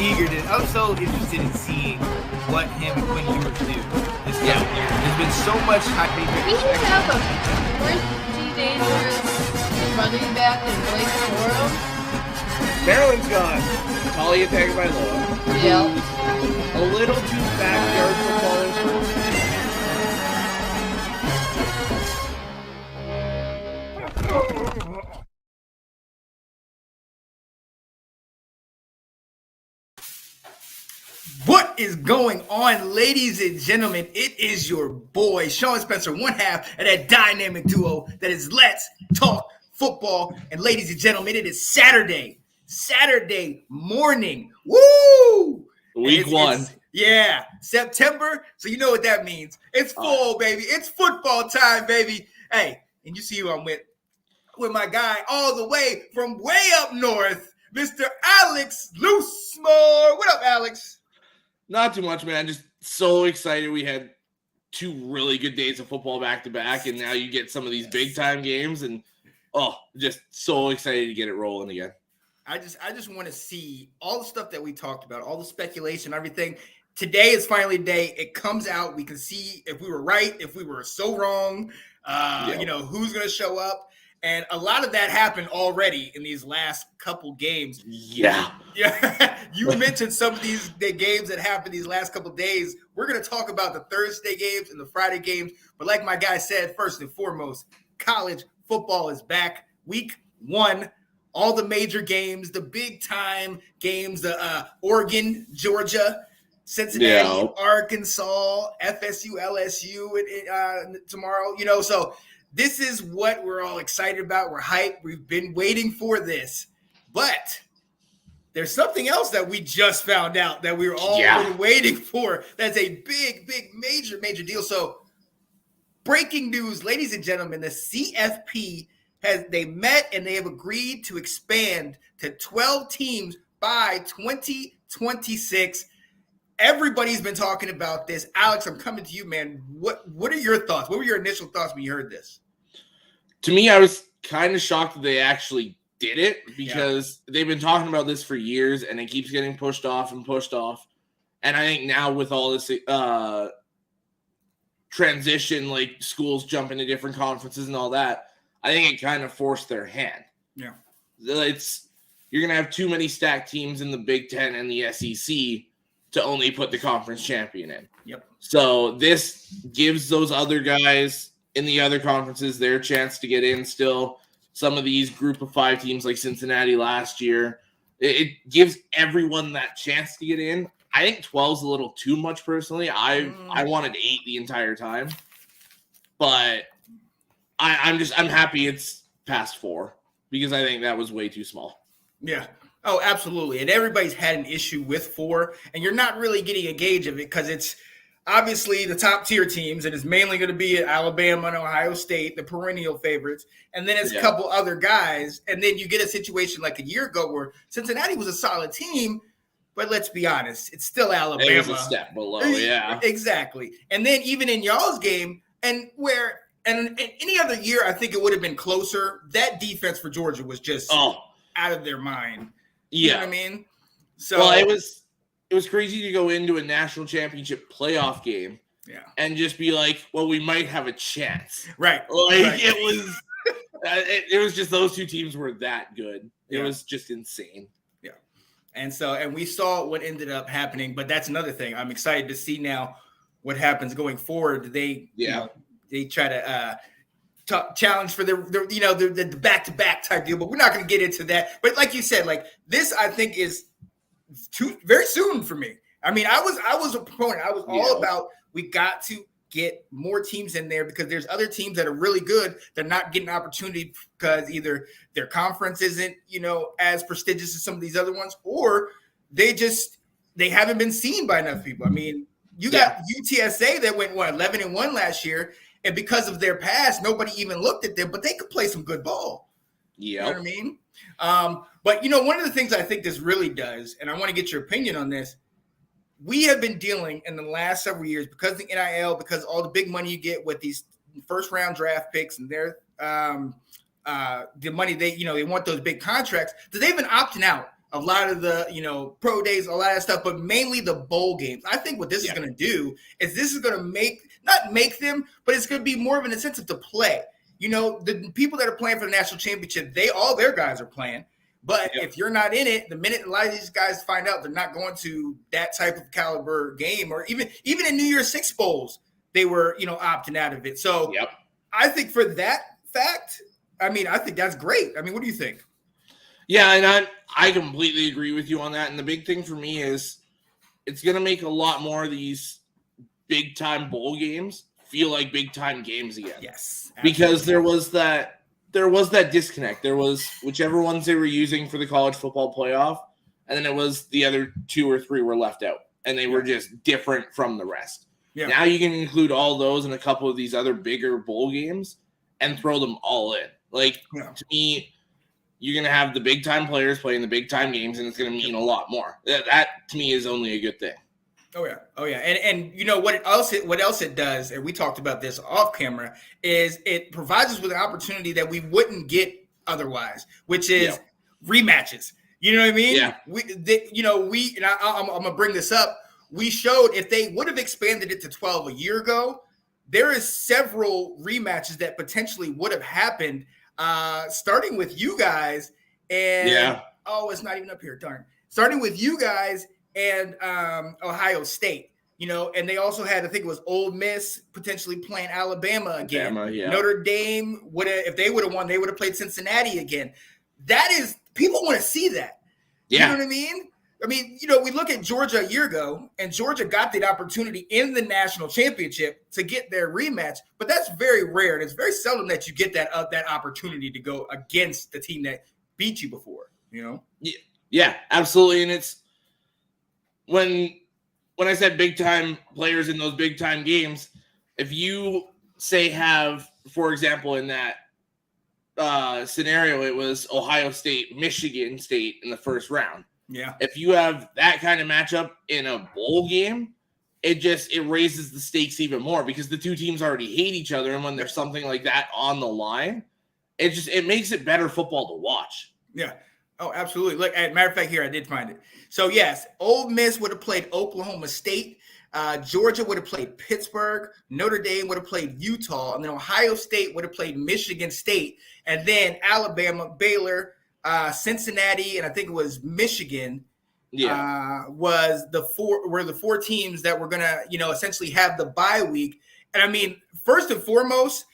I'm so interested in seeing what him and Quinn Ewers do this coming year. There's been so much hype. We should have a pretty dangerous running back in Blake Corum. Maryland's got Talia Tagovailoa. Yeah. A little too backyard footballers. What is going on, ladies and gentlemen? It is your boy, Sean Spencer, one half of that dynamic duo that is Let's Talk Football. And ladies and gentlemen, it is Saturday morning. Woo! Week one. Yeah, September. So you know what that means. It's fall, baby. It's football time, baby. Hey, and you see who I'm with my guy all the way from way up north, Mr. Alex Loosemore. What up, Alex? Not too much, man. Just so excited. We had 2 really good days of football back to back, and now you get some of these big time games, and just so excited to get it rolling again. I just want to see all the stuff that we talked about, all the speculation, everything. Today is finally the day. It comes out. We can see if we were right, if we were so wrong. Who's going to show up. And a lot of that happened already in these last couple games. Yeah. You mentioned some of the games that happened these last couple days. We're going to talk about the Thursday games and the Friday games. But like my guy said, first and foremost, college football is back. Week 1, all the major games, the big time games, the Oregon, Georgia, Cincinnati, Arkansas, FSU, LSU tomorrow. So this is what we're all excited about. We're hyped. We've been waiting for this. But there's something else that we just found out that we were all been waiting for. That's a big, major deal. So breaking news, ladies and gentlemen, the CFP they met and they have agreed to expand to 12 teams by 2026. Everybody's been talking about this. Alex, I'm coming to you, man. What are your thoughts? What were your initial thoughts when you heard this? To me, I was kind of shocked that they actually did it because they've been talking about this for years and it keeps getting pushed off. And I think now with all this transition, like schools jump into different conferences and all that, I think it kind of forced their hand. Yeah. You're going to have too many stacked teams in the Big Ten and the SEC to only put the conference champion in. Yep. So this gives those other guys in the other conferences their chance to get in still. Some of these group of 5 teams like Cincinnati last year, it gives everyone that chance to get in. I think 12 is a little too much personally. I wanted 8 the entire time. But I'm happy it's past 4 because I think that was way too small. Yeah. Oh, absolutely. And everybody's had an issue with 4, and you're not really getting a gauge of it because it's obviously the top tier teams, and it's mainly going to be Alabama and Ohio State, the perennial favorites, and then it's a couple other guys, and then you get a situation like a year ago where Cincinnati was a solid team, but let's be honest, it's still Alabama. It was a step below, yeah. Exactly. And then even in y'all's game, and any other year, I think it would have been closer. That defense for Georgia was just out of their mind. You know what I mean? So it was crazy to go into a national championship playoff game and just be like, well, we might have a chance. Right. It was just those 2 teams were that good. It was just insane. Yeah. And we saw what ended up happening, but that's another thing. I'm excited to see now what happens going forward. They try to challenge for the back-to-back type deal, but we're not going to get into that. But like you said, like this, I think is very soon for me. I mean, I was a proponent. I was all about we got to get more teams in there because there's other teams that are really good. They're not getting opportunity because either their conference isn't, as prestigious as some of these other ones, or they haven't been seen by enough people. I mean, you got UTSA that went 11-1 last year. And because of their past, nobody even looked at them, but they could play some good ball. Yeah. You know what I mean? But, one of the things I think this really does, and I want to get your opinion on this, we have been dealing in the last several years because of the NIL, because all the big money you get with these first-round draft picks and their the money they want those big contracts, that they've been opting out a lot of the, pro days, a lot of that stuff, but mainly the bowl games. I think what this is going to do is this is going to not make them, but it's going to be more of an incentive to play. The people that are playing for the national championship, all their guys are playing. But if you're not in it, the minute a lot of these guys find out they're not going to that type of caliber game, or even in New Year's Six bowls, they were, opting out of it. So I think for that fact, I think that's great. What do you think? Yeah, and I completely agree with you on that. And the big thing for me is it's going to make a lot more of these big-time bowl games feel like big-time games again. Yes. Absolutely. Because there was that disconnect. There was whichever ones they were using for the college football playoff, and then it was the other 2 or 3 were left out, and they were just different from the rest. Yeah. Now you can include all those in a couple of these other bigger bowl games and throw them all in. To me, you're going to have the big-time players playing the big-time games, and it's going to mean a lot more. That to me, is only a good thing. Oh, yeah. And what else it does, and we talked about this off camera, is it provides us with an opportunity that we wouldn't get otherwise, which is rematches. You know what I mean? Yeah. I'm going to bring this up. We showed if they would have expanded it to 12 a year ago, there is several rematches that potentially would have happened, starting with you guys and it's not even up here. Darn. Starting with you guys and Ohio State, and they also had, I think it was Ole Miss potentially playing Alabama again. Notre Dame if they would have won, they would have played Cincinnati again. That is, people want to see that. Yeah. You know what I mean? We look at Georgia a year ago, and Georgia got the opportunity in the national championship to get their rematch, but that's very rare, and it's very seldom that you get that opportunity to go against the team that beat you before. Yeah, absolutely, and it's when I said big time players in those big time games, if you say have, for example, in that scenario, it was Ohio State, Michigan State in the first round. Yeah. If you have that kind of matchup in a bowl game, it raises the stakes even more because the two teams already hate each other. And when there's something like that on the line, it makes it better football to watch. Yeah. Oh, absolutely. Look, as a matter of fact, here, I did find it. So, yes, Ole Miss would have played Oklahoma State. Georgia would have played Pittsburgh. Notre Dame would have played Utah. And then Ohio State would have played Michigan State. And then Alabama, Baylor, Cincinnati, and I think it was Michigan, was the four teams that were gonna, essentially have the bye week. And first and foremost,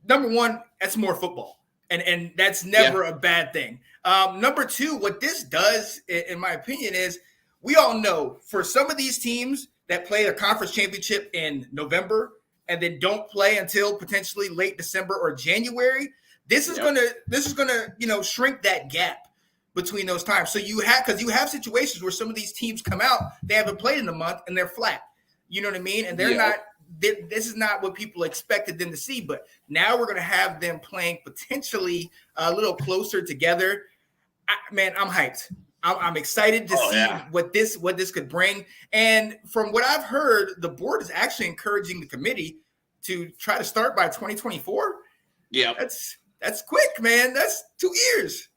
number one, that's more football, and that's never a bad thing. Number two, what this does, in my opinion, is we all know for some of these teams that play a conference championship in November and then don't play until potentially late December or January. This is gonna shrink that gap between those times. So you have situations where some of these teams come out, they haven't played in a month and they're flat. You know what I mean? And they're not. This is not what people expected them to see. But now we're gonna have them playing potentially a little closer together. I'm hyped. I'm excited to see what this could bring. And from what I've heard, the board is actually encouraging the committee to try to start by 2024. Yeah, That's quick, man. That's 2 years.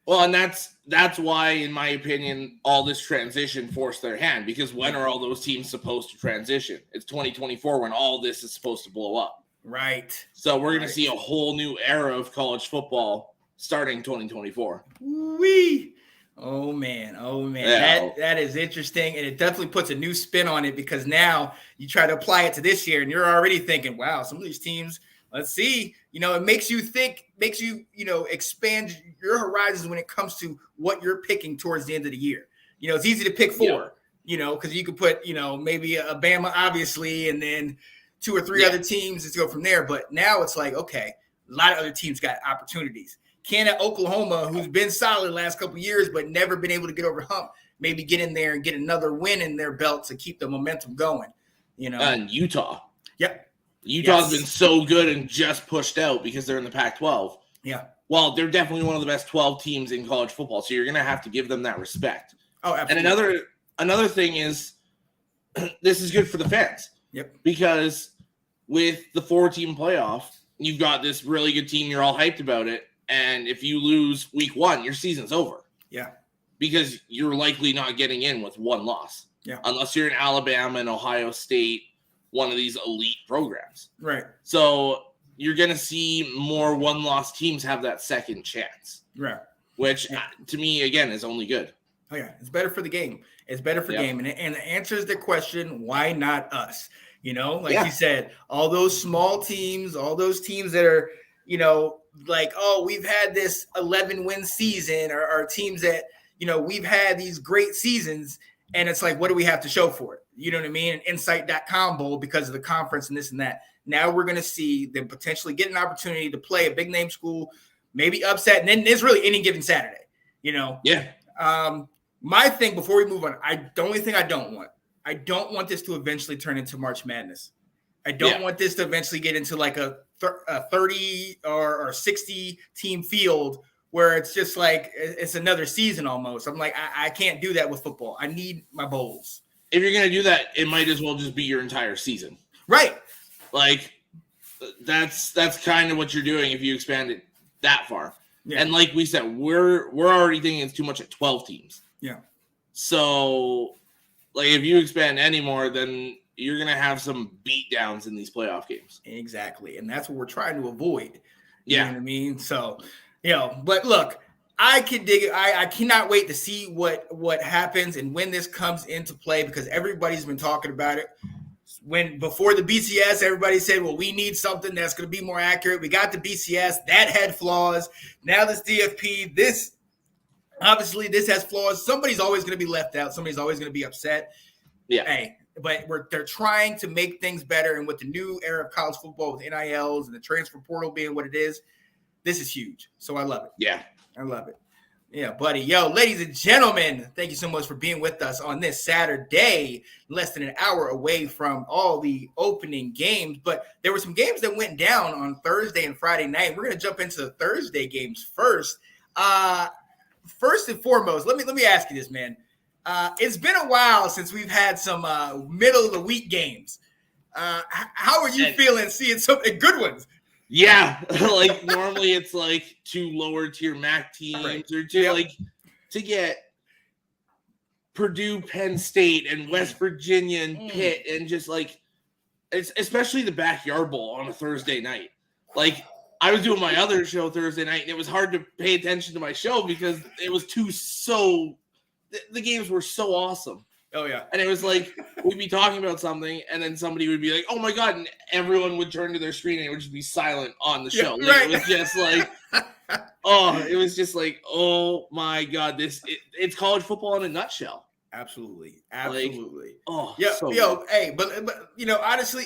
Well, and that's why, in my opinion, all this transition forced their hand. Because when are all those teams supposed to transition? It's 2024 when all this is supposed to blow up. Right. So we're going to see a whole new era of college football starting 2024. Wee. Oh, man. Yeah. That is interesting. And it definitely puts a new spin on it because now you try to apply it to this year and you're already thinking, wow, some of these teams – let's see, it makes you expand your horizons when it comes to what you're picking towards the end of the year. It's easy to pick 4, because you could put, maybe a Bama, obviously, and then 2 or 3 other teams to go from there. But now it's like, okay, a lot of other teams got opportunities. Can Oklahoma, who's been solid the last couple of years, but never been able to get over hump, maybe get in there and get another win in their belt to keep the momentum going, And Utah. Yep. Utah's been so good and just pushed out because they're in the Pac-12. Yeah. Well, they're definitely one of the best 12 teams in college football, so you're going to have to give them that respect. Oh, absolutely. And another thing is this is good for the fans. Yep. Because with the 4-team playoff, you've got this really good team. You're all hyped about it. And if you lose week 1, your season's over. Yeah. because you're likely not getting in with one loss. Yeah. Unless you're in Alabama and Ohio State, one of these elite programs. Right. So you're going to see more one-loss teams have that second chance. Right. Which, to me, again, is only good. Oh, yeah. It's better for the game. It's better for game. And it answers the question, why not us? You know, like you said, all those small teams, all those teams that are, you know, like, oh, we've had this 11-win season, or teams that, you know, we've had these great seasons. And it's like, what do we have to show for it? You know what I mean? An Insight.com bowl because of the conference and this and that. Now we're going to see them potentially get an opportunity to play a big name school, maybe upset. And then there's really any given Saturday, you know? Yeah. My thing before we move on, the only thing I don't want this to eventually turn into March Madness. I don't want this to eventually get into like a 30 or 60 team field where it's just like it's another season almost. I'm like, I can't do that with football. I need my bowls. If you're going to do that, it might as well just be your entire season. Right. Like, that's kind of what you're doing if you expand it that far. Yeah. And like we said, we're already thinking it's too much at 12 teams. Yeah. So, like, if you expand any more, then you're going to have some beatdowns in these playoff games. Exactly. And that's what we're trying to avoid. You know what I mean? So, you know, but look, I can dig it. I cannot wait to see what happens and when this comes into play, because everybody's been talking about it. When before the BCS, everybody said, well, we need something that's going to be more accurate. We got the BCS. That had flaws. Now this DFP, this has flaws. Somebody's always going to be left out. Somebody's always going to be upset. Yeah. Hey, but they're trying to make things better. And with the new era of college football, with NILs and the transfer portal being what it is, this is huge. So I love it. Yeah. I love it. Yeah, buddy. Yo, ladies and gentlemen, thank you so much for being with us on this Saturday, less than an hour away from all the opening games. But there were some games that went down on Thursday and Friday night. We're going to jump into the Thursday games first. First and foremost, let me ask you this, man. It's been a while since we've had some middle of the week games. How are you feeling seeing some good ones? Yeah, like normally it's like two lower tier MAC teams or two, like to get Purdue, Penn State, and West Virginia and Pitt, and just like it's especially the Backyard Bowl on a Thursday night. Like I was doing my other show Thursday night, and it was hard to pay attention to my show because it was the games were so awesome. Oh, yeah. And it was like, we'd be talking about something, and then somebody would be like, oh, my God. And everyone would turn to their screen, and it would just be silent on the show. Yeah, right. It was just like, it was just like, oh, my God. It's college football in a nutshell. Absolutely. So hey, but you know, honestly,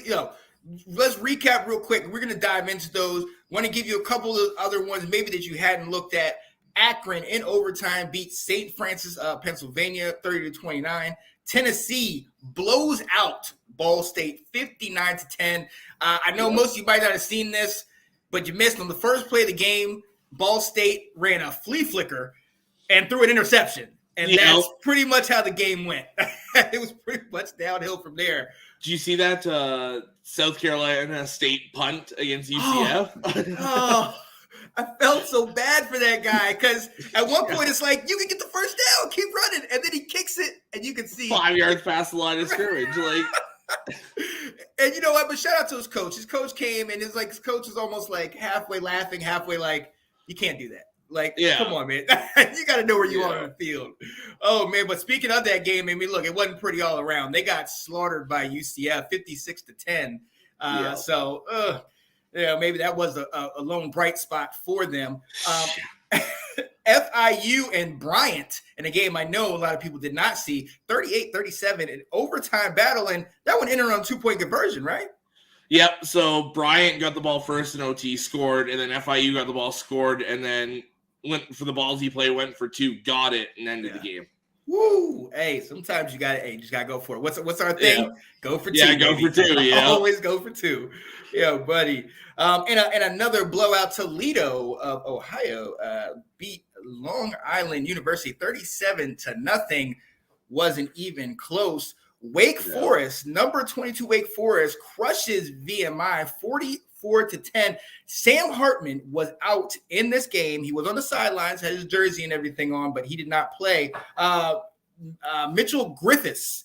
let's recap real quick. We're going to dive into those. Want to give you a couple of other ones maybe that you hadn't looked at. Akron in overtime beat St. Francis, Pennsylvania, 30-29. Tennessee blows out Ball State 59-10. I know most of you might not have seen this, but you missed on the first play of the game. Ball State ran a flea flicker and threw an interception. And that's pretty much how the game went. It was pretty much downhill from there. Did you see that South Carolina State punt against UCF? I felt so bad for that guy because at one point it's like, you can get the first down, keep running. And then he kicks it, and you can see 5 yards past the line of scrimmage. Like, and you know what? But shout out to his coach. His coach came, and it's like his coach is almost like halfway laughing, halfway like, you can't do that. Like, come on, man. You got to know where you are on the field. Oh, man. But speaking of that game, I mean, look, it wasn't pretty all around. They got slaughtered by UCF 56-10. So, maybe that was a lone bright spot for them. FIU and Bryant in a game I know a lot of people did not see, 38-37, an overtime battle, and that one ended on a 2-point conversion, right? Yep. So Bryant got the ball first in OT, scored, and then FIU got the ball, scored, and then went for the ballsy play, went for two, got it, and ended the game. Woo! Hey, sometimes you just gotta go for it. What's our thing? Yeah. Go for two. Yeah, go for two. Yeah, always go for two. Yeah, buddy. And another blowout. Toledo of Ohio beat Long Island University 37-0. Wasn't even close. Wake Forest, number 22 Wake Forest crushes VMI 24-10. Sam Hartman was out in this game. He was on the sidelines, had his jersey and everything on, but he did not play. Mitchell Griffiths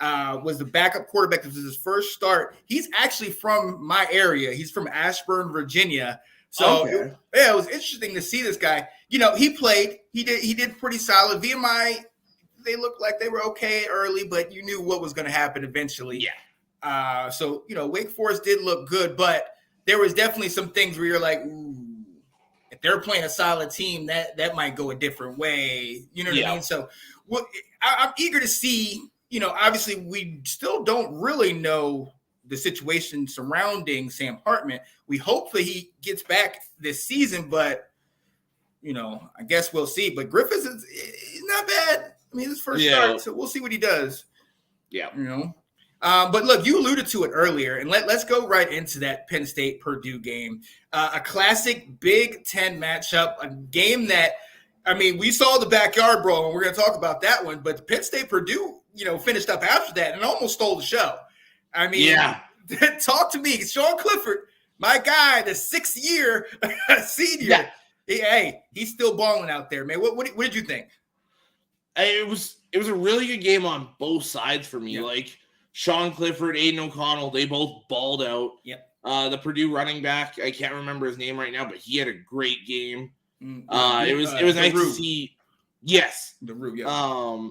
was the backup quarterback. This was his first start. He's actually from my area. He's from Ashburn, Virginia. So it was interesting to see this guy. He played. He did pretty solid. VMI, they looked like they were okay early, but you knew what was going to happen eventually. Yeah. So Wake Forest did look good, but there was definitely some things where you're like, ooh, if they're playing a solid team, that might go a different way. You know what I mean? So I'm eager to see. Obviously, we still don't really know the situation surrounding Sam Hartman. We hope that he gets back this season, but I guess we'll see. But Griffiths is not bad. I mean, his first start, so we'll see what he does. Yeah. But look, you alluded to it earlier, and let's go right into that Penn State-Purdue game. A classic Big Ten matchup, a game that, we saw the backyard brawl, and we're going to talk about that one, but Penn State-Purdue, finished up after that and almost stole the show. Talk to me. Sean Clifford, my guy, the 6th-year senior. Yeah. He's still balling out there, man. What did you think? It was a really good game on both sides for me. Yeah. Like Sean Clifford, Aiden O'Connell, they both balled out. Yep. The Purdue running back, I can't remember his name right now, but he had a great game. It was nice to see. Yes. The Rube, yeah.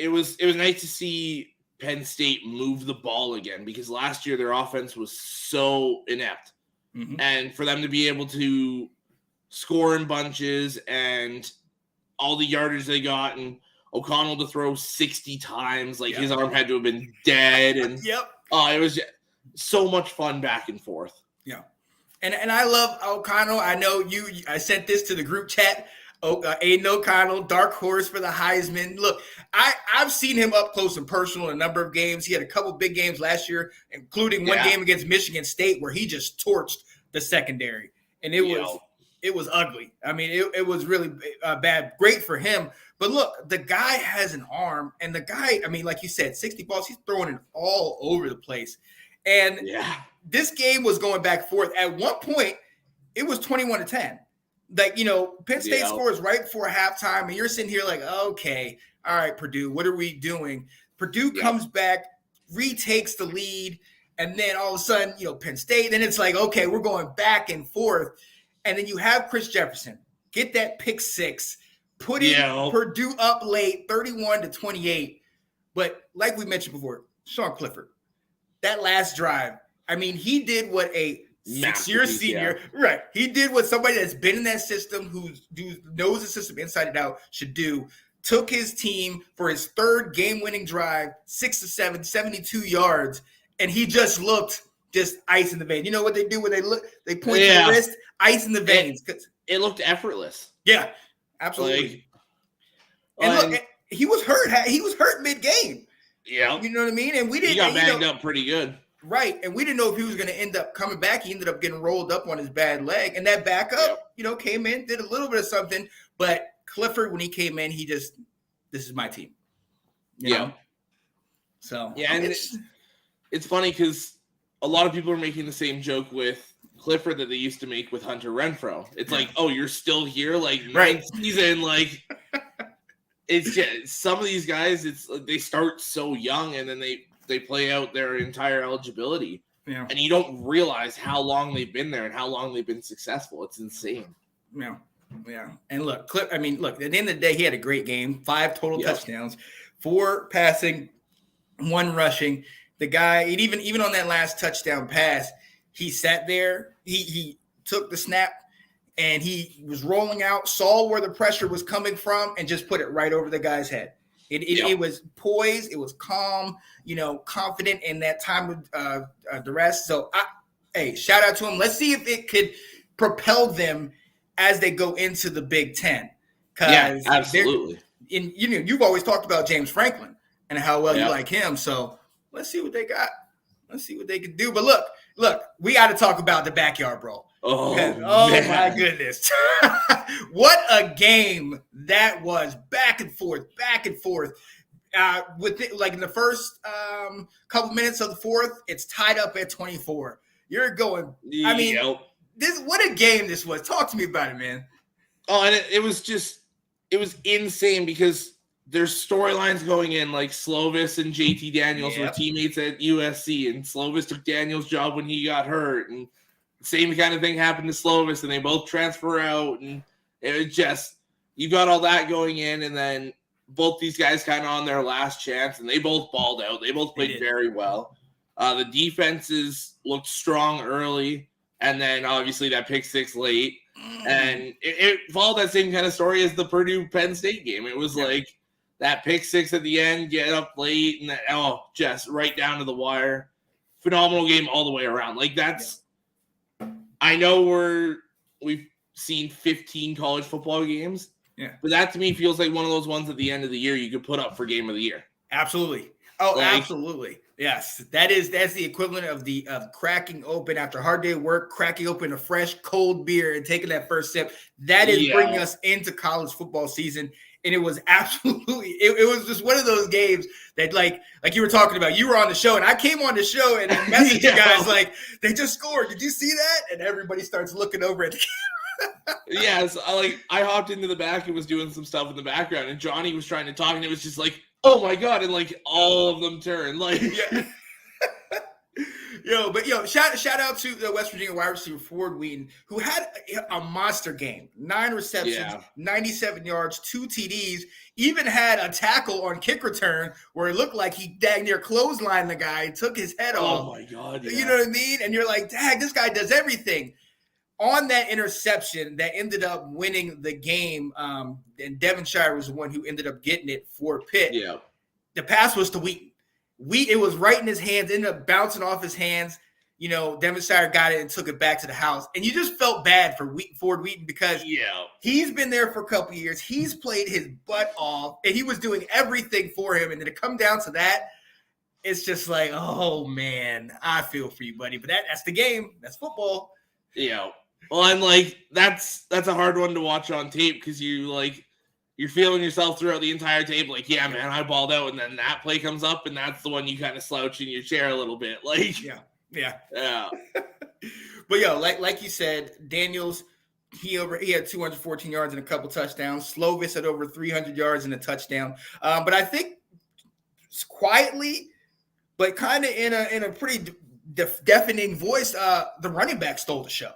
It was nice to see Penn State move the ball again, because last year their offense was so inept. Mm-hmm. And for them to be able to score in bunches and all the yardage they got, and O'Connell to throw 60 times, like his arm had to have been dead. And it was so much fun back and forth. Yeah. And I love O'Connell. I know I sent this to the group chat. Aiden O'Connell, dark horse for the Heisman. Look, I've seen him up close and personal in a number of games. He had a couple big games last year, including one game against Michigan State where he just torched the secondary. And it was ugly. It was really bad. Great for him. But look, the guy has an arm, and the guy, like you said, 60 balls, he's throwing it all over the place. And this game was going back and forth. At one point, it was 21-10. Like, Penn State scores right before halftime, and you're sitting here like, okay, all right, Purdue, what are we doing? Purdue comes back, retakes the lead, and then all of a sudden, Penn State, then it's like, okay, we're going back and forth. And then you have Chris Jefferson get that pick 6, put Purdue up late, 31-28. But like we mentioned before, Sean Clifford, that last drive, he did what a 6-year senior, right? He did what somebody that's been in that system, who knows the system inside and out, should do. Took his team for his 3rd game-winning drive, 6-7, 72 yards, and he just looked ice in the vein. You know what they do when they point to the wrist? Ice in the veins. It looked effortless. Yeah, absolutely. Look, he was hurt. He was hurt mid-game. Yeah. You know what I mean? And we didn't. He got banged up pretty good. Right. And we didn't know if he was going to end up coming back. He ended up getting rolled up on his bad leg. And that backup, came in, did a little bit of something. But Clifford, when he came in, this is my team. You know? So, and it's funny because a lot of people are making the same joke with Clifford that they used to make with Hunter Renfrow. It's like, oh, you're still here? Like, ninth season, like, it's just, some of these guys, they start so young and then they play out their entire eligibility. Yeah. And you don't realize how long they've been there and how long they've been successful. It's insane. Yeah. Yeah. And look, at the end of the day, he had a great game, 5 total touchdowns, 4 passing, 1 rushing. The guy, even on that last touchdown pass, he sat there, he took the snap, and he was rolling out, saw where the pressure was coming from, and just put it right over the guy's head. It was poised, it was calm, confident in that time of duress. So, shout out to him. Let's see if it could propel them as they go into the Big Ten. Yeah, absolutely. You've always talked about James Franklin and how well you like him. So let's see what they got. Let's see what they can do. But look, we got to talk about the backyard brawl. Oh my goodness. What a game that was. Back and forth. In the first couple minutes of the fourth, it's tied up at 24. You're going. I mean, Yep. what a game this was. Talk to me about it, man. Oh, and it was insane because there's storylines going in, like Slovis and JT Daniels were teammates at USC, and Slovis took Daniels' job when he got hurt, and the same kind of thing happened to Slovis, and they both transfer out, and it was just, you got all that going in, and then both these guys kind of on their last chance, and they both balled out. They both played very well. The defenses looked strong early, and then obviously that pick six late. And it followed that same kind of story as the Purdue-Penn State game. It was like that pick six at the end, get up late, and just right down to the wire. Phenomenal game all the way around. Like that's, I know we've seen 15 college football games. Yeah. But that to me feels like one of those ones at the end of the year you could put up for game of the year. Absolutely. Oh, absolutely. Yes. That's the equivalent of cracking open after a hard day of work, cracking open a fresh cold beer and taking that first sip. That is bringing us into college football season. And it was absolutely, it was just one of those games that like you were talking about, you were on the show and I came on the show and I messaged you guys like, they just scored. Did you see that? And everybody starts looking over at the Yes, I hopped into the back and was doing some stuff in the background, and Johnny was trying to talk, and it was just like, oh my god, and like all of them turned like. Yeah. Shout out to the West Virginia wide receiver Ford Wheaton, who had a monster game. 9 receptions, 97 yards, 2 TDs, even had a tackle on kick return where it looked like he dang near clotheslined the guy, took his head off. Oh my god. Yeah. You know what I mean? And you're like, dang, this guy does everything. On that interception that ended up winning the game, and Devonshire was the one who ended up getting it for Pitt. Yeah. The pass was to Wheaton. It was right in his hands, ended up bouncing off his hands. You know, Devonshire got it and took it back to the house. And you just felt bad for Ford Wheaton because he's been there for a couple of years. He's played his butt off, and he was doing everything for him. And then to come down to that, it's just like, oh, man, I feel for you, buddy. But that's the game. That's football. Yeah. Well, and like that's a hard one to watch on tape because you're feeling yourself throughout the entire tape. Like, yeah, man, I balled out, and then that play comes up, and that's the one you kind of slouch in your chair a little bit. Like, yeah. But like you said, Daniels, he had 214 yards and a couple touchdowns. Slovis had over 300 yards and a touchdown. But I think quietly, but kind of in a pretty deafening voice, the running back stole the show.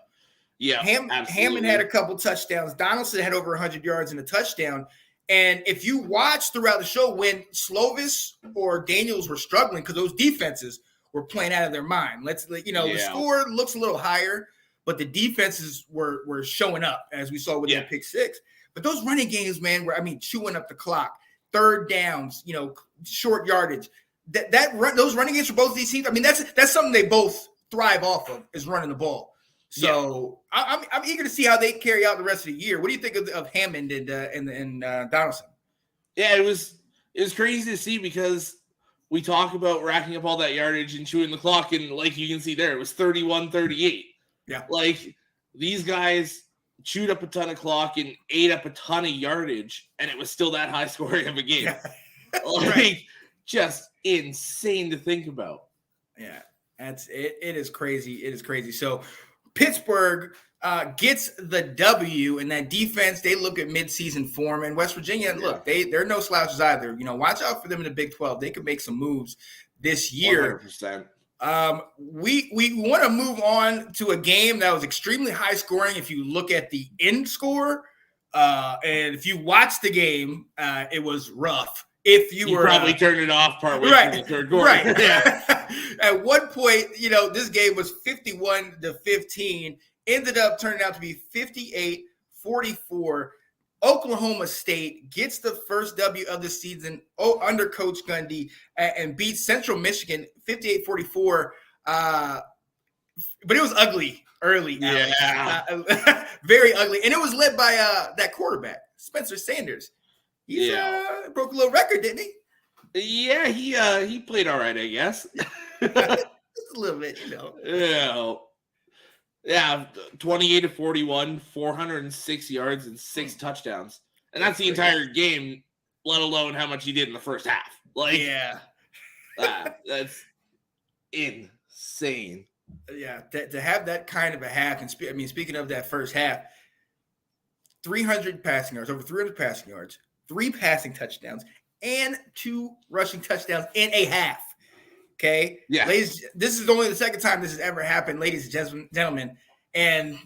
Yeah, Hammond had a couple touchdowns. Donaldson had over 100 yards and a touchdown. And if you watch throughout the show when Slovis or Daniels were struggling because those defenses were playing out of their mind. The score looks a little higher, but the defenses were showing up as we saw with that pick six. But those running games, man, chewing up the clock, third downs, short yardage. Those running games for both these teams. I mean, that's something they both thrive off of is running the ball. So I'm eager to see how they carry out the rest of the year. What do you think of Hammond and Donaldson? Yeah, it was crazy to see because we talk about racking up all that yardage and chewing the clock, and like you can see there, it was 31-38. Yeah, like these guys chewed up a ton of clock and ate up a ton of yardage, and it was still that high scoring of a game. Just insane to think about. Yeah, that's it. It is crazy. It is crazy. So Pittsburgh gets the W, and that defense, they look at midseason form. And West Virginia, look, they're no slouches either. Watch out for them in the Big 12. They could make some moves this year. 100%. We want to move on to a game that was extremely high scoring. If you look at the end score, and if you watch the game, it was rough. If you were probably turned it off partway through the third quarter. Right. Yeah. At one point, this game was 51-15, ended up turning out to be 58-44. Oklahoma State gets the first W of the season under Coach Gundy and beats Central Michigan 58-44. But it was ugly early. Yeah. Very ugly. And it was led by that quarterback, Spencer Sanders. He broke a little record, didn't he? Yeah, he played all right, I guess. Just a little bit, Yeah, 28-41, 406 yards and 6 touchdowns. And that's the entire game, let alone how much he did in the first half. That's insane. Yeah, to have that kind of a half, and speaking of that first half, 300 passing yards, over 300 passing yards, 3 passing touchdowns, and 2 rushing touchdowns in a half. Okay, Yeah. ladies, this is only the second time this has ever happened, ladies and gentlemen. And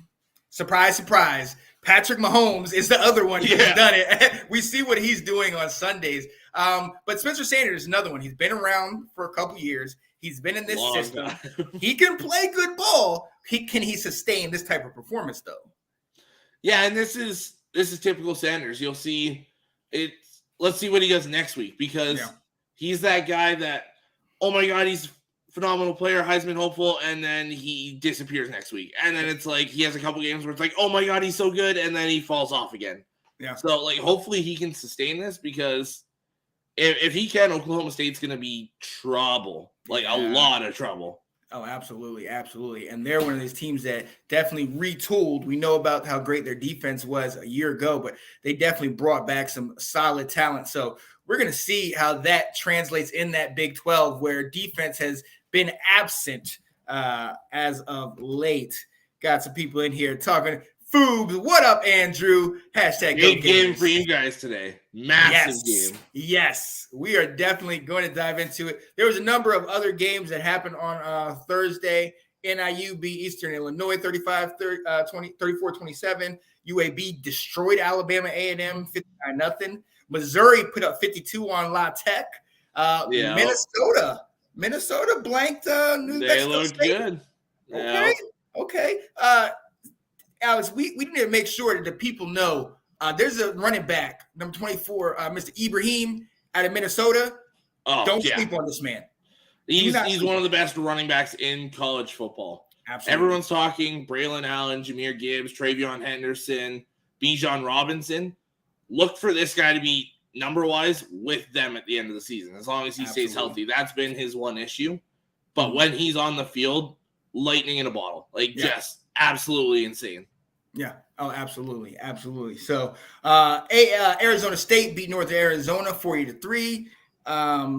surprise, surprise, Patrick Mahomes is the other one who's done it. We see what he's doing on Sundays. But Spencer Sanders is another one. He's been around for a couple years. He's been in this system. He can play good ball. Can he sustain this type of performance though? Yeah, and this is typical Sanders. You'll see it. Let's see what he does next week, because he's that guy that, oh my God, he's a phenomenal player, Heisman hopeful, and then he disappears next week. And then it's like he has a couple games where it's like, oh my God, he's so good, and then he falls off again. Yeah. So like hopefully he can sustain this, because if he can, Oklahoma State's going to be trouble, like a lot of trouble. Oh, absolutely, absolutely. And they're one of these teams that definitely retooled. We know about how great their defense was a year ago, but they definitely brought back some solid talent. So we're going to see how that translates in that Big 12, where defense has been absent as of late. Got some people in here talking. Foobs, what up, Andrew? Hashtag Big game for you guys today. Massive game. Yes, we are definitely going to dive into it. There was a number of other games that happened on Thursday. NIU beat Eastern Illinois 34-27. UAB destroyed Alabama A&M 59-0. Missouri put up 52 on La Tech. Minnesota blanked New Mexico State. They looked good. Okay. Alex, we need to make sure that the people know there's a running back, number 24, Mr. Ibrahim out of Minnesota. Don't sleep on this man. He's one of the best running backs in college football. Absolutely. Everyone's talking Braylon Allen, Jahmyr Gibbs, Travion Henderson, Bijan Robinson. Look for this guy to be number-wise with them at the end of the season, as long as he stays healthy. That's been his one issue. But when he's on the field, lightning in a bottle. Just absolutely insane. Yeah. Oh, absolutely. Absolutely. So Arizona State beat North Arizona 40-3.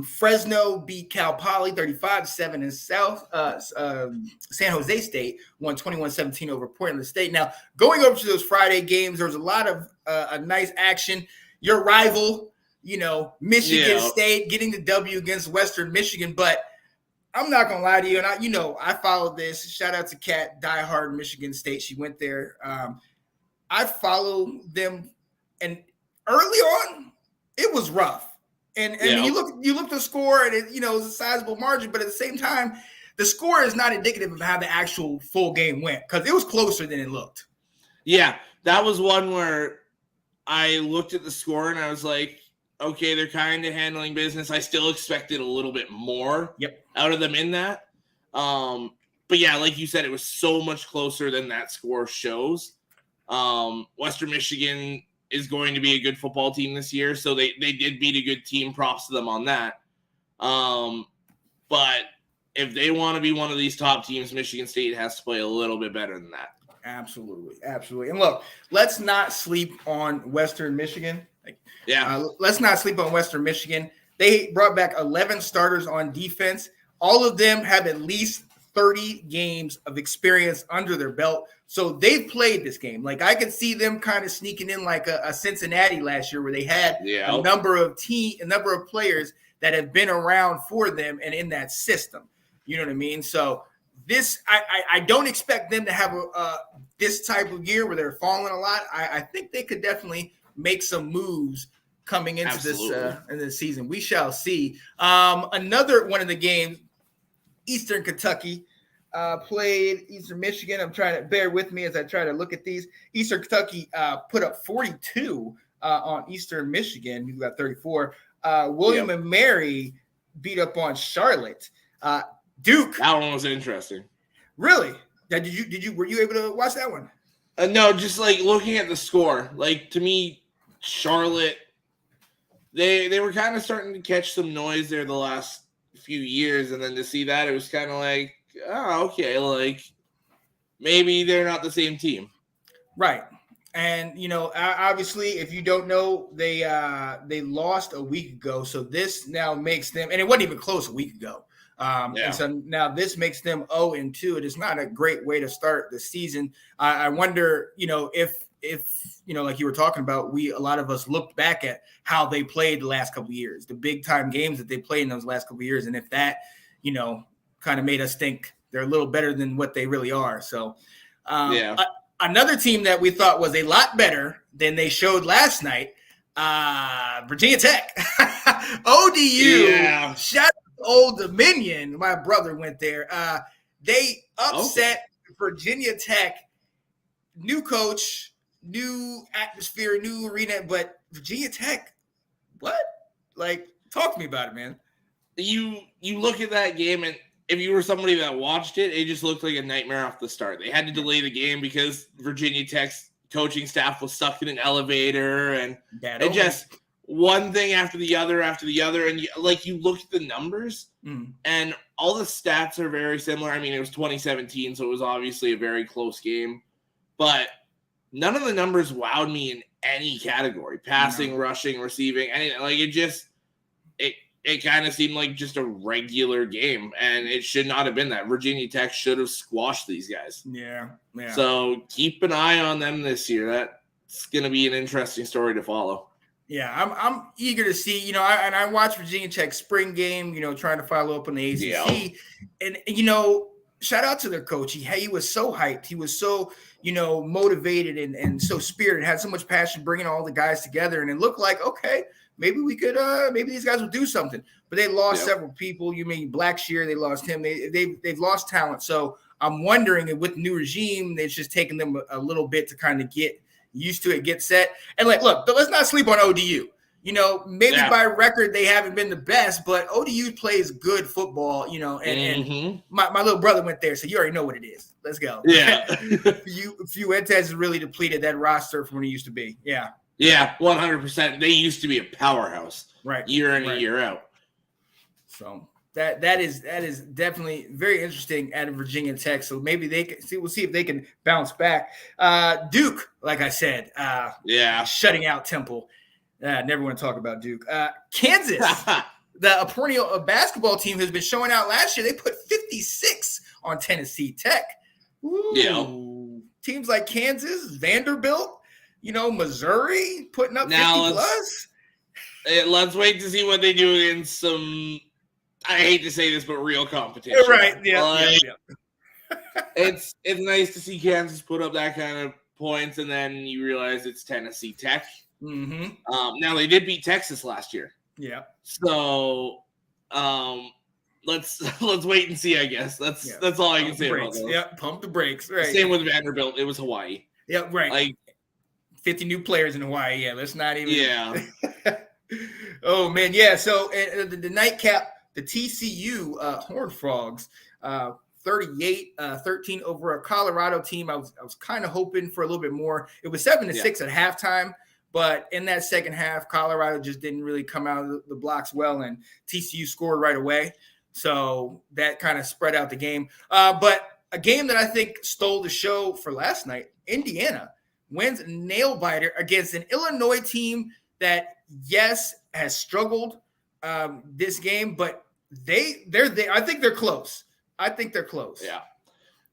Fresno beat Cal Poly 35-7 in South. San Jose State won 21-17 over Portland State. Now, going over to those Friday games, there was a lot of a nice action. Your rival, Michigan State getting the W against Western Michigan, but I'm not gonna lie to you, and I followed this. Shout out to Kat, diehard Michigan State. She went there. I followed them, and early on, it was rough. And you look at the score, and it was a sizable margin, but at the same time, the score is not indicative of how the actual full game went, because it was closer than it looked. Yeah, that was one where I looked at the score and I was like, okay, they're kind of handling business. I still expected a little bit more out of them in that. But yeah, like you said, it was so much closer than that score shows. Western Michigan is going to be a good football team this year, so they did beat a good team. Props to them on that. But if they want to be one of these top teams, Michigan State has to play a little bit better than that. Absolutely. Absolutely. And look, let's not sleep on Western Michigan. Let's not sleep on Western Michigan. They brought back 11 starters on defense. All of them have at least 30 games of experience under their belt. So they've played this game. Like, I could see them kind of sneaking in like a Cincinnati last year, where they had a number of players that have been around for them and in that system. You know what I mean? So this, I don't expect them to have this type of year where they're falling a lot. I think they could definitely make some moves coming into this season. We shall see. Another one of the games, Eastern Kentucky played Eastern Michigan. I'm trying to bear with me as I try to look at these. Eastern Kentucky put up 42 on Eastern Michigan, who got 34. William and Mary beat up on Charlotte. Duke. That one was interesting. Really? Were you able to watch that one? No, just like looking at the score. Like, to me, Charlotte, they were kind of starting to catch some noise there the last few years, and then to see that, it was kind of like, oh, okay, like maybe they're not the same team. Right. And, obviously, if you don't know, they lost a week ago. So this now makes them, and it wasn't even close a week ago. And so now this makes them 0-2. It is not a great way to start the season. I wonder, if like you were talking about, a lot of us looked back at how they played the last couple of years, the big time games that they played in those last couple of years, and if that, kind of made us think they're a little better than what they really are. So, another team that we thought was a lot better than they showed last night, Virginia Tech. ODU. Yeah. Shout out to Old Dominion. My brother went there. They upset Virginia Tech. New coach, new atmosphere, new arena, but Virginia Tech, what? Like, talk to me about it, man. You look at that game, and if you were somebody that watched it, it just looked like a nightmare off the start. They had to delay the game because Virginia Tech's coaching staff was stuck in an elevator, and it just one thing after the other. And you look at the numbers, and all the stats are very similar. I mean, it was 2017, so it was obviously a very close game, but none of the numbers wowed me in any category: passing, rushing, receiving. Anything. Like, it kind of seemed like just a regular game, and it should not have been that. Virginia Tech should have squashed these guys. Yeah. So keep an eye on them this year. That's going to be an interesting story to follow. Yeah, I'm eager to see, I watched Virginia Tech spring game, trying to follow up on the ACC. Yeah. And, shout out to their coach. He was so hyped. He was so, motivated and so spirited, had so much passion bringing all the guys together. And it looked like, okay, maybe we could, maybe these guys will do something. But they lost several people. You mean Blackshear, they lost him. They've lost talent. So I'm wondering if with the new regime, it's just taking them a little bit to kind of get used to it, get set. And look, let's not sleep on ODU. Maybe by record they haven't been the best, but ODU plays good football, and my little brother went there, so you already know what it is. Let's go. Yeah. Fuentes has really depleted that roster from what it used to be. Yeah. Yeah, 100%. They used to be a powerhouse, right? Year in and year out. So that is definitely very interesting at Virginia Tech. So maybe they can see. We'll see if they can bounce back. Duke, like I said, shutting out Temple. Never want to talk about Duke. Kansas, the perennial basketball team has been showing out last year. They put 56 on Tennessee Tech. Ooh. Yeah. Teams like Kansas, Vanderbilt, Missouri putting up 50 plus. Let's wait to see what they do against some, I hate to say this, but real competition. Right. Yeah. It's nice to see Kansas put up that kind of points, and then you realize it's Tennessee Tech. Mm-hmm. Now they did beat Texas last year. Yeah. So let's wait and see, I guess. That's all I can say about those. Yeah, pump the brakes. Right. Same with Vanderbilt. It was Hawaii. Yeah, right. Like 50 new players in Hawaii. Yeah, let's not even. Yeah. Oh man, yeah. So the nightcap, the TCU Horned Frogs, 38-13 over a Colorado team. I was kind of hoping for a little bit more. It was 7-6 at halftime. But in that second half, Colorado just didn't really come out of the blocks well, and TCU scored right away. So that kind of spread out the game. But a game that I think stole the show for last night, Indiana wins nail-biter against an Illinois team that, yes, has struggled this game, but they're there. I think they're close.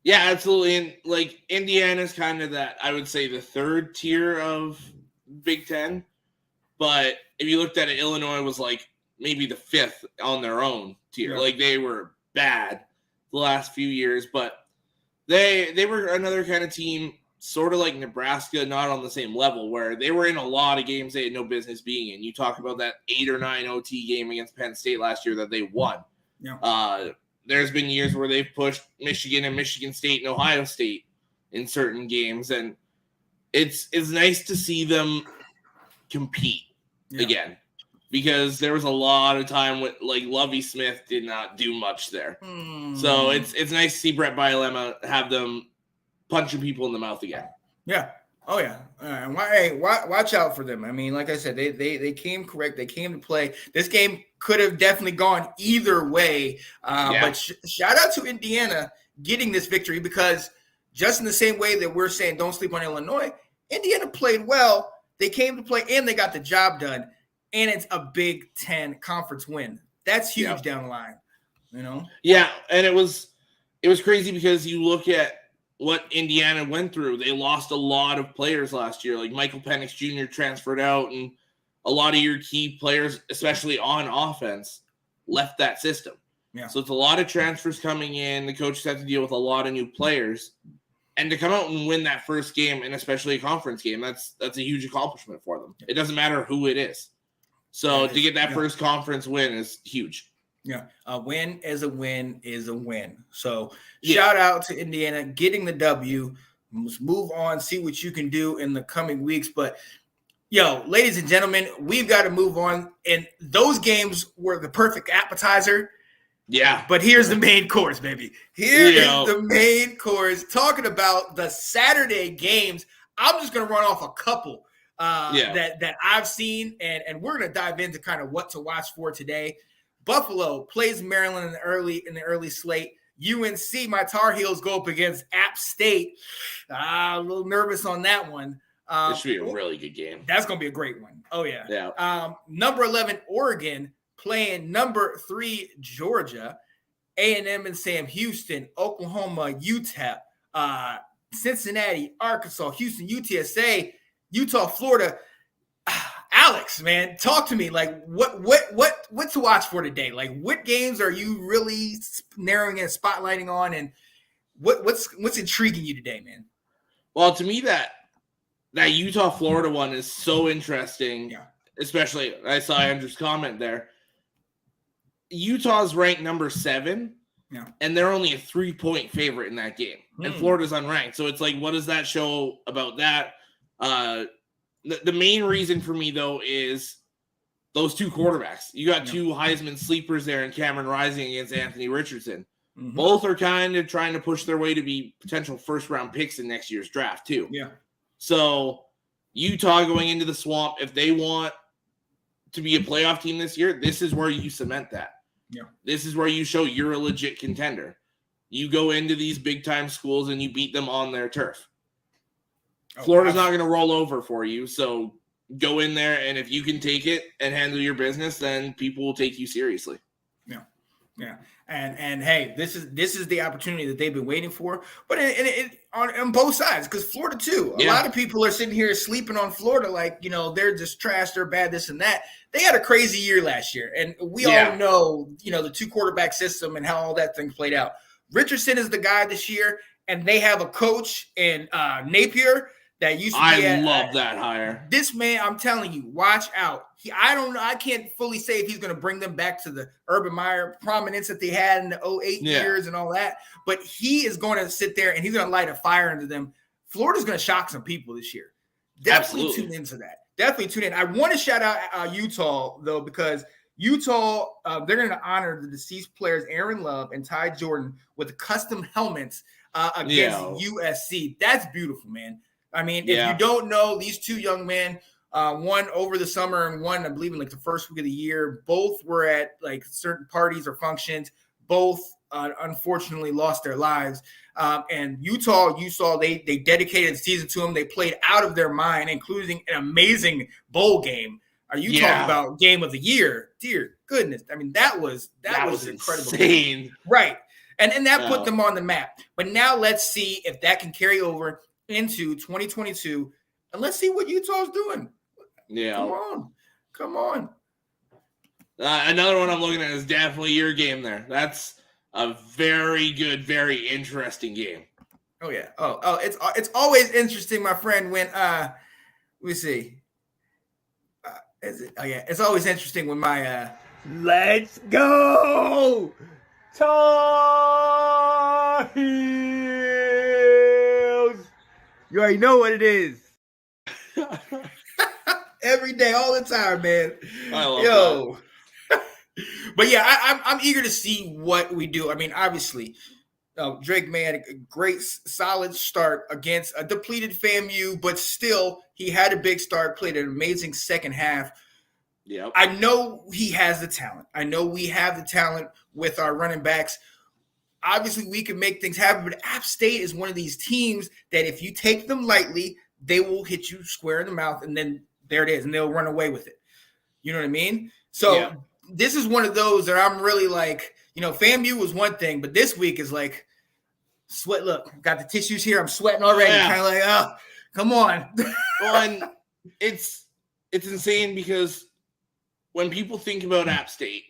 Yeah, absolutely. And, Indiana's kind of that, I would say, the third tier of Big Ten, but if you looked at it, Illinois was maybe the fifth on their own tier. Yeah. They were bad the last few years, but they were another kind of team, sort of like Nebraska, not on the same level, where they were in a lot of games they had no business being in. You talk about that 8 or 9 OT game against Penn State last year that they won. Yeah. There's been years where they've pushed Michigan and Michigan State and Ohio State in certain games, and it's nice to see them compete again, because there was a lot of time with Lovie Smith did not do much there. So it's nice to see Brett Bielema have them punching people in the mouth again. Yeah. Oh yeah. And watch out for them. I mean, like I said, they came correct. They came to play. This game could have definitely gone either way. But shout out to Indiana getting this victory, because just in the same way that we're saying don't sleep on Illinois, Indiana played well. They came to play and they got the job done. And it's a Big Ten conference win. That's huge down the line. Yeah, and it was crazy because you look at what Indiana went through. They lost a lot of players last year. Like Michael Penix Jr. transferred out, and a lot of your key players, especially on offense, left that system. Yeah. So it's a lot of transfers coming in. The coaches have to deal with a lot of new players. And to come out and win that first game, and especially a conference game, that's a huge accomplishment for them. It doesn't matter who it is. So to get that first conference win is huge. Yeah, a win is a win is a win. So shout out to Indiana getting the W. Let's move on, see what you can do in the coming weeks. But, ladies and gentlemen, we've got to move on. And those games were the perfect appetizer. Yeah. But here's the main course, baby. Here is the main course. Talking about the Saturday games, I'm just going to run off a couple that I've seen, and we're going to dive into kind of what to watch for today. Buffalo plays Maryland in the early slate. UNC, my Tar Heels, go up against App State. A little nervous on that one. This should be a really good game. That's going to be a great one. Oh, yeah. Yeah. Number 11, Oregon, playing number 3, Georgia. A&M and Sam Houston, Oklahoma, UTEP, Cincinnati, Arkansas, Houston, UTSA, Utah, Florida. Alex, man, talk to me. Like, what to watch for today? Like, what games are you really narrowing and spotlighting on, and what's intriguing you today, man? Well, to me, that Utah Florida one is so interesting. Yeah. Especially, I saw Andrew's comment there. Utah's ranked number 7. Yeah. And they're only a 3-point favorite in that game. And Florida's unranked. So it's like, what does that show about that? The main reason for me, though, is those two quarterbacks. You got two Heisman sleepers there in Cameron Rising against Anthony Richardson. Mm-hmm. Both are kind of trying to push their way to be potential first-round picks in next year's draft, too. Yeah. So Utah going into the Swamp, if they want to be a playoff team this year, this is where you cement that. Yeah. This is where you show you're a legit contender. You go into these big-time schools and you beat them on their turf. Florida's not going to roll over for you, so go in there, and if you can take it and handle your business, then people will take you seriously. Yeah. And hey, this is the opportunity that they've been waiting for, but on both sides, because Florida too. A lot of people are sitting here sleeping on Florida, like, they're just trash, they're bad, this and that. They had a crazy year last year, and we all know, the 2-quarterback system and how all that thing played out. Richardson is the guy this year, and they have a coach in Napier that used to be I love that hire. This man, I'm telling you, watch out. I don't know. I can't fully say if he's going to bring them back to the Urban Meyer prominence that they had in the 2008 years and all that. But he is going to sit there and he's going to light a fire into them. Florida's going to shock some people this year. Definitely tune into that. Definitely tune in. I want to shout out Utah, though, because Utah, they're going to honor the deceased players Aaron Love and Ty Jordan with custom helmets against USC. That's beautiful, man. I mean, if you don't know, these two young men, one over the summer and one, I believe, in like the first week of the year, both were at like certain parties or functions. Both unfortunately lost their lives. And Utah, you saw they dedicated the season to them. They played out of their mind, including an amazing bowl game. Are you talking about game of the year? Dear goodness. I mean, that was incredible. Insane. Right. And that put them on the map. But now let's see if that can carry over into 2022, and let's see what Utah's doing. Yeah. Come on. Another one I'm looking at is definitely your game there. That's a very good, very interesting game. Oh yeah. Oh, it's always interesting, my friend, when let me see. It's always interesting when my let's go Tar Heels. You already know what it is. Every day, all the time, man. I love that. But yeah, I'm eager to see what we do. I mean, obviously, Drake May had a great, solid start against a depleted FAMU, but still, he had a big start, played an amazing second half. Yeah, I know he has the talent. I know we have the talent with our running backs. Obviously, we can make things happen, but App State is one of these teams that if you take them lightly, they will hit you square in the mouth, and then there it is, and they'll run away with it. You know what I mean? So this is one of those that I'm really like, FAMU was one thing, but this week is like sweat. Look, got the tissues here. I'm sweating already. Yeah. Kind of like, oh, come on. Well, and it's insane because when people think about App State,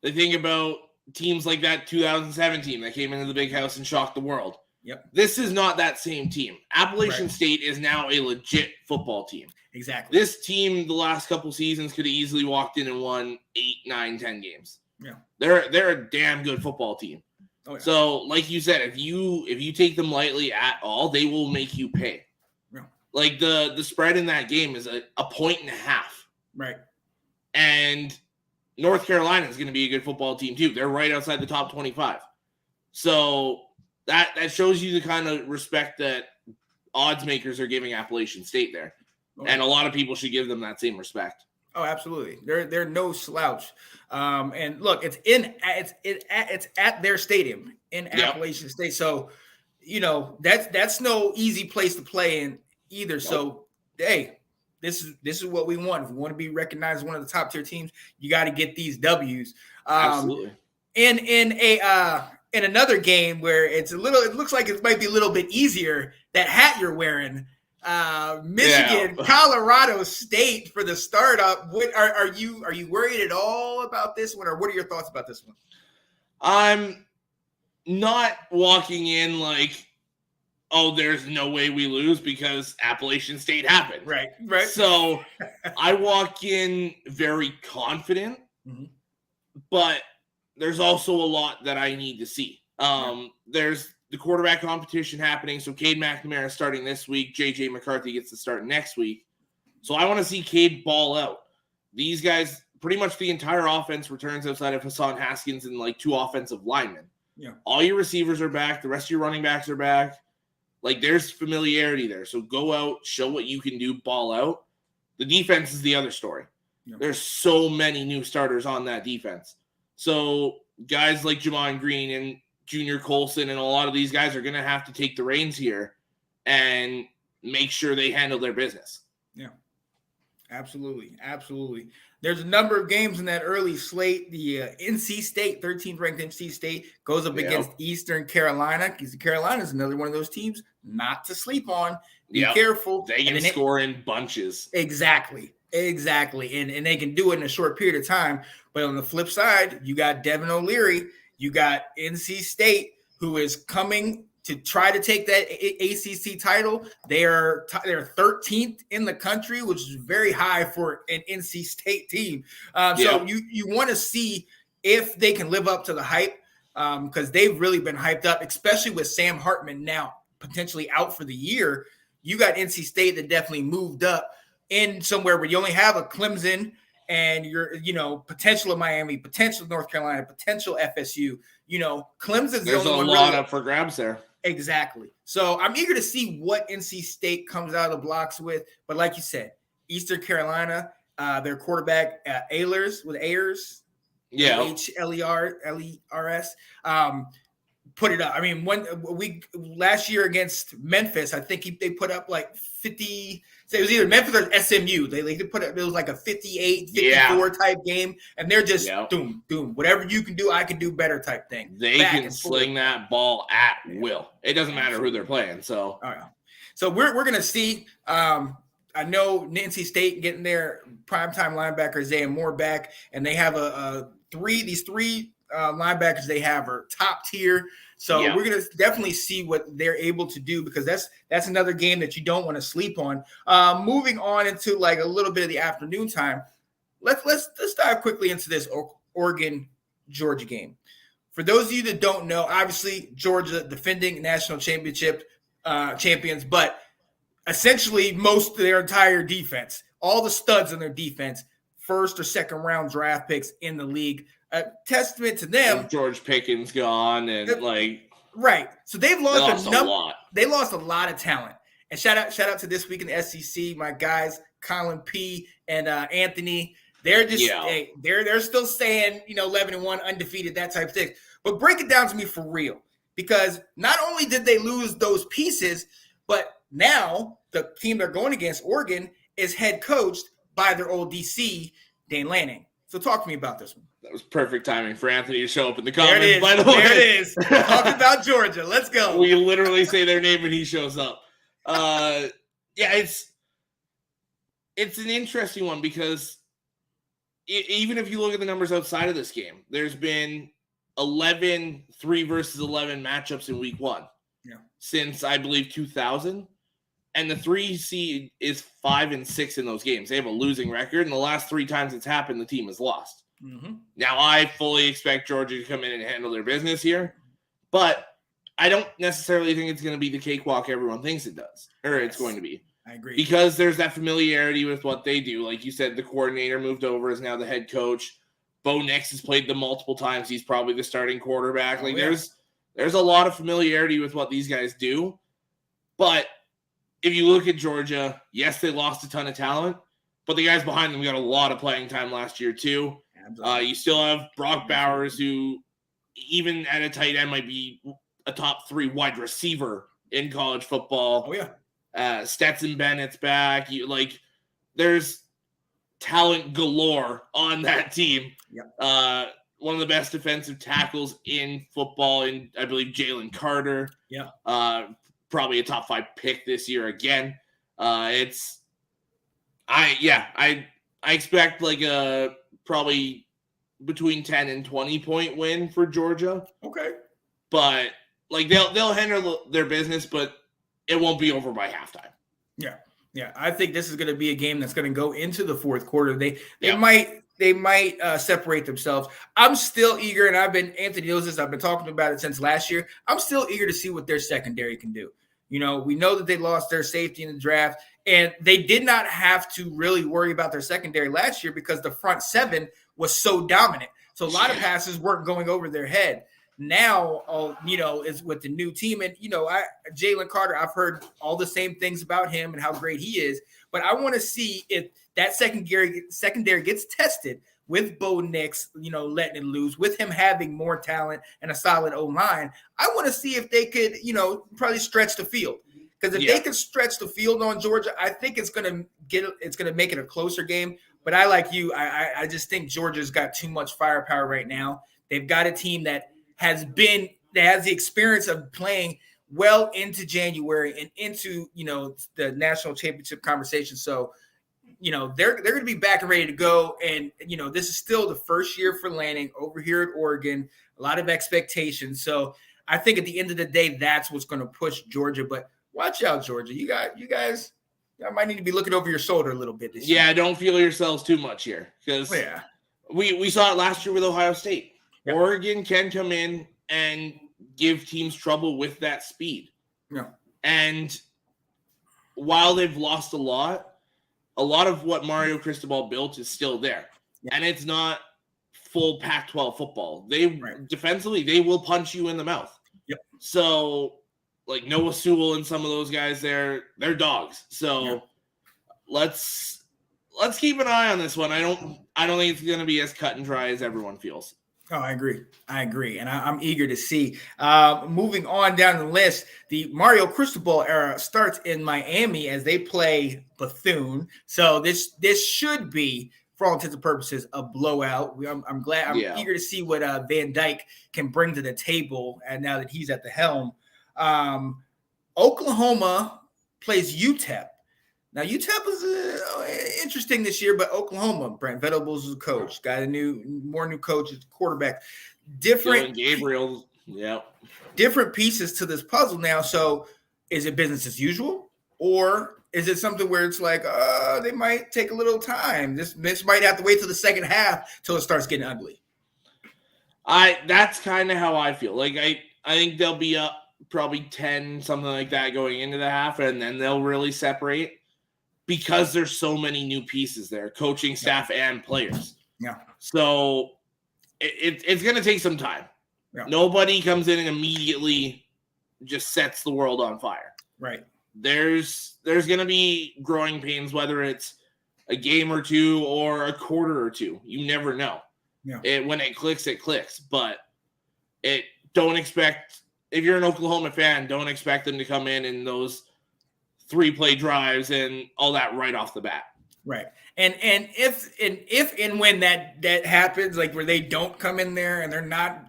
they think about teams like that 2017 that came into the big house and shocked the world. Yep. This is not that same team. Appalachian Right. State is now a legit football team. Exactly. This team, the last couple seasons, could have easily walked in and won 8, 9, 10 games. Yeah. They're a damn good football team. Oh, yeah. So, like you said, if you take them lightly at all, they will make you pay. Yeah. Like the spread in that game is a 1.5. Right. And North Carolina is going to be a good football team too. They're right outside the top 25. So that shows you the kind of respect that odds makers are giving Appalachian State there. Oh, And a lot of people should give them that same respect. Oh, absolutely. They're no slouch. And look, it's at their stadium in Appalachian State. So, that's no easy place to play in either. Nope. So, hey, this is what we want. If we want to be recognized as one of the top tier teams, you got to get these W's. Absolutely. In another game where it looks like it might be a little bit easier, that hat you're wearing, Michigan, Colorado State for the startup. What are you worried at all about this one, or what are your thoughts about this one? I'm not walking in like, oh, there's no way we lose because Appalachian State happened. Right. So I walk in very confident, but there's also a lot that I need to see. There's the quarterback competition happening. So Cade McNamara starting this week. J.J. McCarthy gets to start next week. So I want to see Cade ball out. These guys, pretty much the entire offense returns outside of Hassan Haskins and like 2 offensive linemen. Yeah. All your receivers are back. The rest of your running backs are back. Like, there's familiarity there. So go out, show what you can do, ball out. The defense is the other story. Yeah. There's so many new starters on that defense. So guys like Jamon Green and Junior Colson and a lot of these guys are going to have to take the reins here and make sure they handle their business. Yeah, absolutely. There's a number of games in that early slate. The NC State, 13th ranked NC State, goes up against Eastern Carolina. Eastern Carolina is another one of those teams not to sleep on. Be careful. They can score in bunches. Exactly. And they can do it in a short period of time. But on the flip side, you got Devin O'Leary. You got NC State, who is coming to try to take that ACC title. They're 13th in the country, which is very high for an NC State team. So you want to see if they can live up to the hype, because they've really been hyped up, especially with Sam Hartman now potentially out for the year. You got NC State that definitely moved up in somewhere where you only have a Clemson and you're, potential of Miami, potential North Carolina, potential FSU. Clemson's there's the only a one lot really, up for grabs there. Exactly. So I'm eager to see what NC State comes out of the blocks with. But like you said, Eastern Carolina, their quarterback Ayers, H-L-E-R-S, put it up. I mean, last year against Memphis, I think they put up like 50. So it was either Memphis or SMU. They put up, it was like a 58, 54 type game, and they're just doom. Whatever you can do, I can do better type thing. They can sling that ball at will. It doesn't matter who they're playing. So, so we're gonna see. I know NC State getting their primetime linebacker Isaiah Moore back, and they have these three linebackers they have are top tier. So we're going to definitely see what they're able to do, because that's another game that you don't want to sleep on. Moving on into like a little bit of the afternoon time, let's dive quickly into this Oregon-Georgia game. For those of you that don't know, obviously Georgia defending national championship champions, but essentially most of their entire defense, all the studs in their defense, first or second round draft picks in the league. A testament to them. With George Pickens gone and right. So they've lost a lot. They lost a lot of talent. And shout out to This Week in the SEC, my guys, Colin P and Anthony. They're just they're still staying 11-1 undefeated, that type of thing. But break it down to me for real, because not only did they lose those pieces, but now the team they're going against, Oregon, is head coached by their old DC, Dane Lanning. So talk to me about this one. That was perfect timing for Anthony to show up in the There comments. it is. By the way, There it is. Talk about Georgia. Let's go. We literally say their name and he shows up. It's an interesting one because even if you look at the numbers outside of this game, there's been 11 3 versus 11 matchups in week 1 since I believe 2000. And the 3 seed is 5 and 6 in those games. They have a losing record, and the last 3 times it's happened, the team has lost. Mm-hmm. Now, I fully expect Georgia to come in and handle their business here, but I don't necessarily think it's going to be the cakewalk everyone thinks it does, or it's going to be. I agree. Because there's that familiarity with what they do. Like you said, the coordinator moved over, is now the head coach. Bo Nix has played them multiple times. He's probably the starting quarterback. There's a lot of familiarity with what these guys do, but if you look at Georgia, yes, they lost a ton of talent, but the guys behind them got a lot of playing time last year too. You still have Brock Bowers, who even at a tight end might be a top 3 wide receiver in college football. Oh, yeah. Stetson Bennett's back. There's talent galore on that team. Yeah. One of the best defensive tackles in football, in I believe Jalen Carter. Yeah. Probably a top 5 pick this year again. I expect like a probably between 10 and 20 point win for Georgia. Okay. But like they'll handle their business, but it won't be over by halftime. Yeah. Yeah. I think this is going to be a game that's going to go into the fourth quarter. They might separate themselves. I'm still eager, and Anthony knows this, I've been talking about it since last year. I'm still eager to see what their secondary can do. We know that they lost their safety in the draft, and they did not have to really worry about their secondary last year because the front 7 was so dominant. So a lot of passes weren't going over their head. Now, is with the new team. And, Jalen Carter, I've heard all the same things about him and how great he is. But I want to see if that secondary gets tested with Bo Nix, letting it loose, with him having more talent and a solid O-line. I want to see if they could, probably stretch the field. Because if they can stretch the field on Georgia, I think it's going to make it a closer game. But I like you. I just think Georgia's got too much firepower right now. They've got a team that has the experience of playing well into January and into, the national championship conversation. So, they're going to be back and ready to go. And, this is still the first year for Lanning over here at Oregon, a lot of expectations. So I think at the end of the day, that's what's going to push Georgia. But watch out, Georgia. You guys might need to be looking over your shoulder a little bit this year. Yeah, don't feel yourselves too much here because we saw it last year with Ohio State. Yep. Oregon can come in and give teams trouble with that speed. Yeah. And while they've lost a lot of what Mario Cristobal built is still there. Yeah. And it's not full Pac-12 football. Defensively, they will punch you in the mouth. Yep. So, like Noah Sewell and some of those guys there, they're dogs. So let's keep an eye on this one. I don't think it's going to be as cut and dry as everyone feels. Oh, I agree. And I'm eager to see. Moving on down the list, the Mario Cristobal era starts in Miami as they play Bethune. So this should be, for all intents and purposes, a blowout. I'm eager to see what Van Dyke can bring to the table, and now that he's at the helm. Oklahoma plays UTEP. Now, UTEP is interesting this year, but Oklahoma, Brent Venables is a coach. Got more new coaches, quarterback. Different Gabriel, different pieces to this puzzle now. So is it business as usual? Or is it something where it's like, they might take a little time? This might have to wait till the second half till it starts getting ugly. That's kind of how I feel. Like, I think they'll be up probably 10, something like that going into the half, and then they'll really separate. Because there's so many new pieces there, coaching staff and players. Yeah. So it's going to take some time. Yeah. Nobody comes in and immediately just sets the world on fire. Right. There's going to be growing pains, whether it's a game or two or a quarter or two. You never know. Yeah. When it clicks, it clicks. But don't expect, if you're an Oklahoma fan, don't expect them to come in those 3-play drives and all that right off the bat. Right. And if and when that happens, like where they don't come in there and they're not,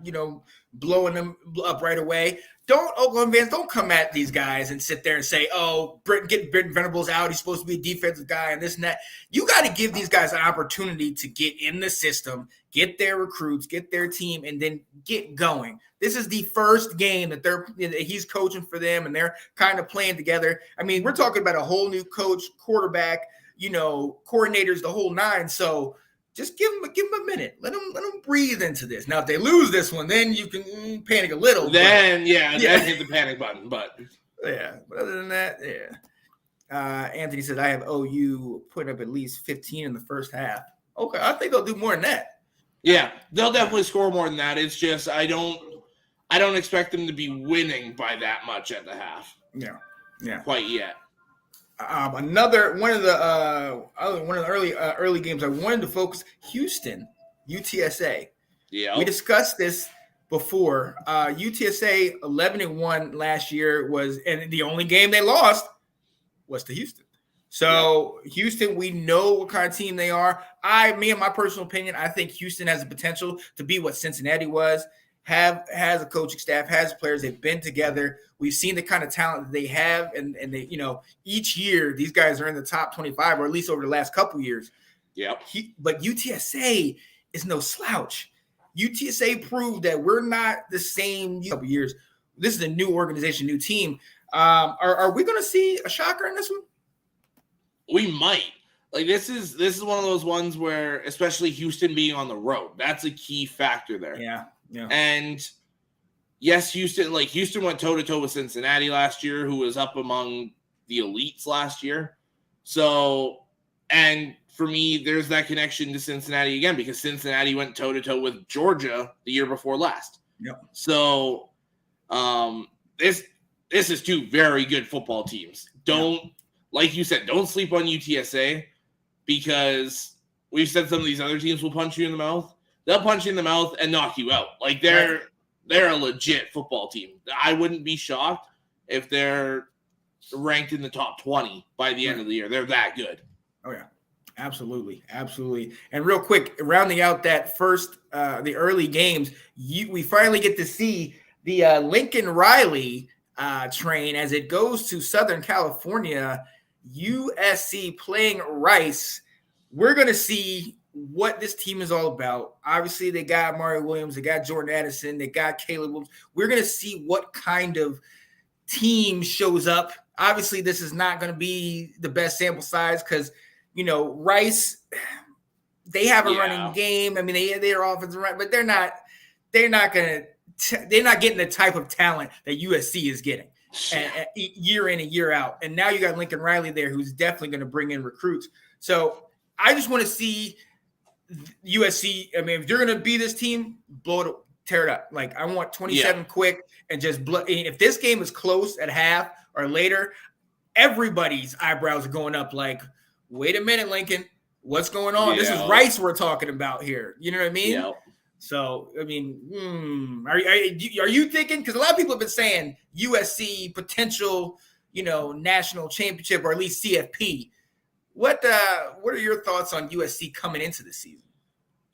blowing them up right away, Oklahoma fans don't come at these guys and sit there and say, oh, get Brent Venables out. He's supposed to be a defensive guy and this and that. You got to give these guys an opportunity to get in the system, get their recruits, get their team, and then get going. This is the first game that he's coaching for them, and they're kind of playing together. I mean, we're talking about a whole new coach, quarterback, coordinators, the whole nine. So just give them a minute. Let them breathe into this. Now, if they lose this one, then you can panic a little. Then hit the panic button. But but other than that, Anthony says I have OU putting up at least 15 in the first half. Okay, I think they'll do more than that. Yeah, they'll definitely score more than that. It's just I don't expect them to be winning by that much at the half. Yeah, quite yet. Another one of the early games I wanted to focus, Houston, UTSA. Yeah, we discussed this before. UTSA 11-1 last year and the only game they lost was to Houston. So Houston, we know what kind of team they are. In my personal opinion, I think Houston has the potential to be what Cincinnati was. Has a coaching staff, has players. They've been together. We've seen the kind of talent that they have, and they, each year these guys are in the top 25, or at least over the last couple years. Yep. But UTSA is no slouch. UTSA proved that we're not the same couple years. This is a new organization, new team. Are we going to see a shocker in this one? We might. Like this is one of those ones where, especially Houston being on the road, that's a key factor there. Yeah. And yes, Houston went toe-to-toe with Cincinnati last year, who was up among the elites last year. So, and for me, there's that connection to Cincinnati again, because Cincinnati went toe-to-toe with Georgia the year before last. Yep. So, this is two very good football teams. Like you said, don't sleep on UTSA, because we've said some of these other teams will punch you in the mouth. They'll punch you in the mouth and knock you out. Like they're a legit football team. I wouldn't be shocked if they're ranked in the top 20 by the end of the year. They're that good. Oh yeah, absolutely. And real quick, rounding out that first, the early games, we finally get to see the Lincoln Riley train as it goes to Southern California. USC playing Rice. We're going to see what this team is all about. Obviously, they got Mario Williams, they got Jordan Addison, they got Caleb Williams. We're going to see what kind of team shows up. Obviously, this is not going to be the best sample size because, Rice, they have a running game. I mean, they're offensive right, but they're not getting the type of talent that USC is getting year in and year out. And now you got Lincoln Riley there, who's definitely going to bring in recruits. So I just want to see USC. I mean, if you're going to be this team, tear it up. Like, I want 27 quick and just blow. If this game is close at half or later, everybody's eyebrows are going up like, wait a minute, Lincoln, what's going on? This is Rice we're talking about here. You know what I mean? Yeah. So, I mean, are you thinking, because a lot of people have been saying USC potential, national championship or at least CFP. What are your thoughts on USC coming into the season?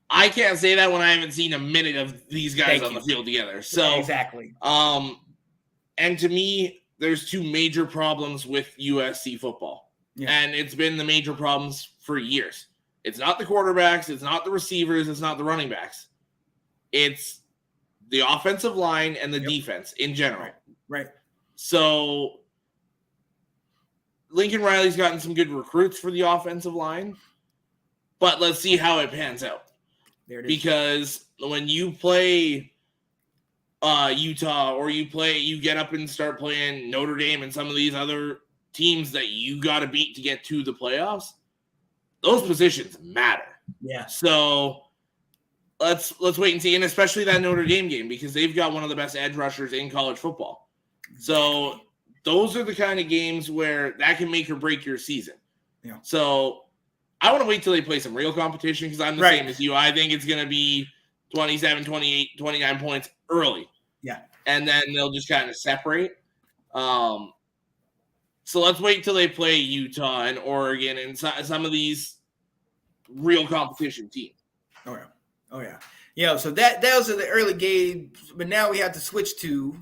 I can't say that when I haven't seen a minute of these guys on the field together. So exactly. And to me, there's two major problems with USC football. Yeah. And it's been the major problems for years. It's not the quarterbacks, it's not the receivers, it's not the running backs. It's the offensive line and the defense in general. Right. So Lincoln Riley's gotten some good recruits for the offensive line, but let's see how it pans out. There it is. Because when you play Utah or you get up and start playing Notre Dame and some of these other teams that you got to beat to get to the playoffs, those positions matter. Yeah. So let's wait and see, and especially that Notre Dame game, because they've got one of the best edge rushers in college football. So those are the kind of games where that can make or break your season. Yeah. So I want to wait till they play some real competition, because I'm the same as you. I think it's going to be 27, 28, 29 points early. Yeah. And then they'll just kind of separate. So let's wait till they play Utah and Oregon and some of these real competition teams. Oh yeah. Yeah, so those are the early games, but now we have to switch to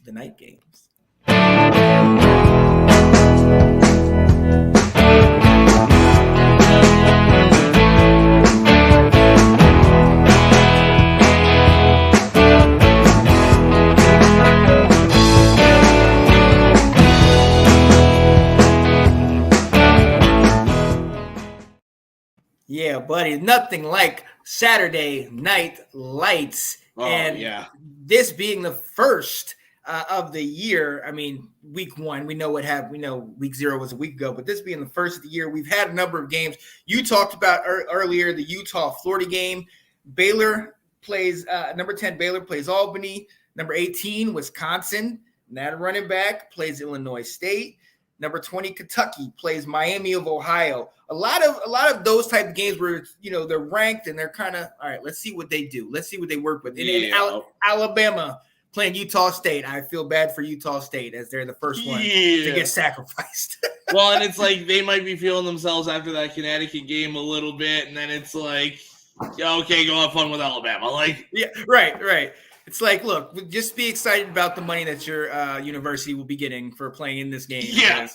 the night games. Yeah, buddy, nothing like Saturday night lights. This being the first of the year. I mean, week one, we know week 0 was a week ago, but this being the first of the year, we've had a number of games. You talked about earlier the Utah-Florida game. Baylor plays number 10. Baylor plays Albany. Number 18, Wisconsin. That running back plays Illinois State. Number 20, Kentucky plays Miami of Ohio. A lot of those type of games where they're ranked and they're kind of all right. Let's see what they do. Let's see what they work with. In Alabama playing Utah State, I feel bad for Utah State as they're the first one to get sacrificed. Well, and it's like they might be feeling themselves after that Connecticut game a little bit, and then it's like, okay, go have fun with Alabama. Like, yeah, right. It's like, look, just be excited about the money that your university will be getting for playing in this game. Yeah,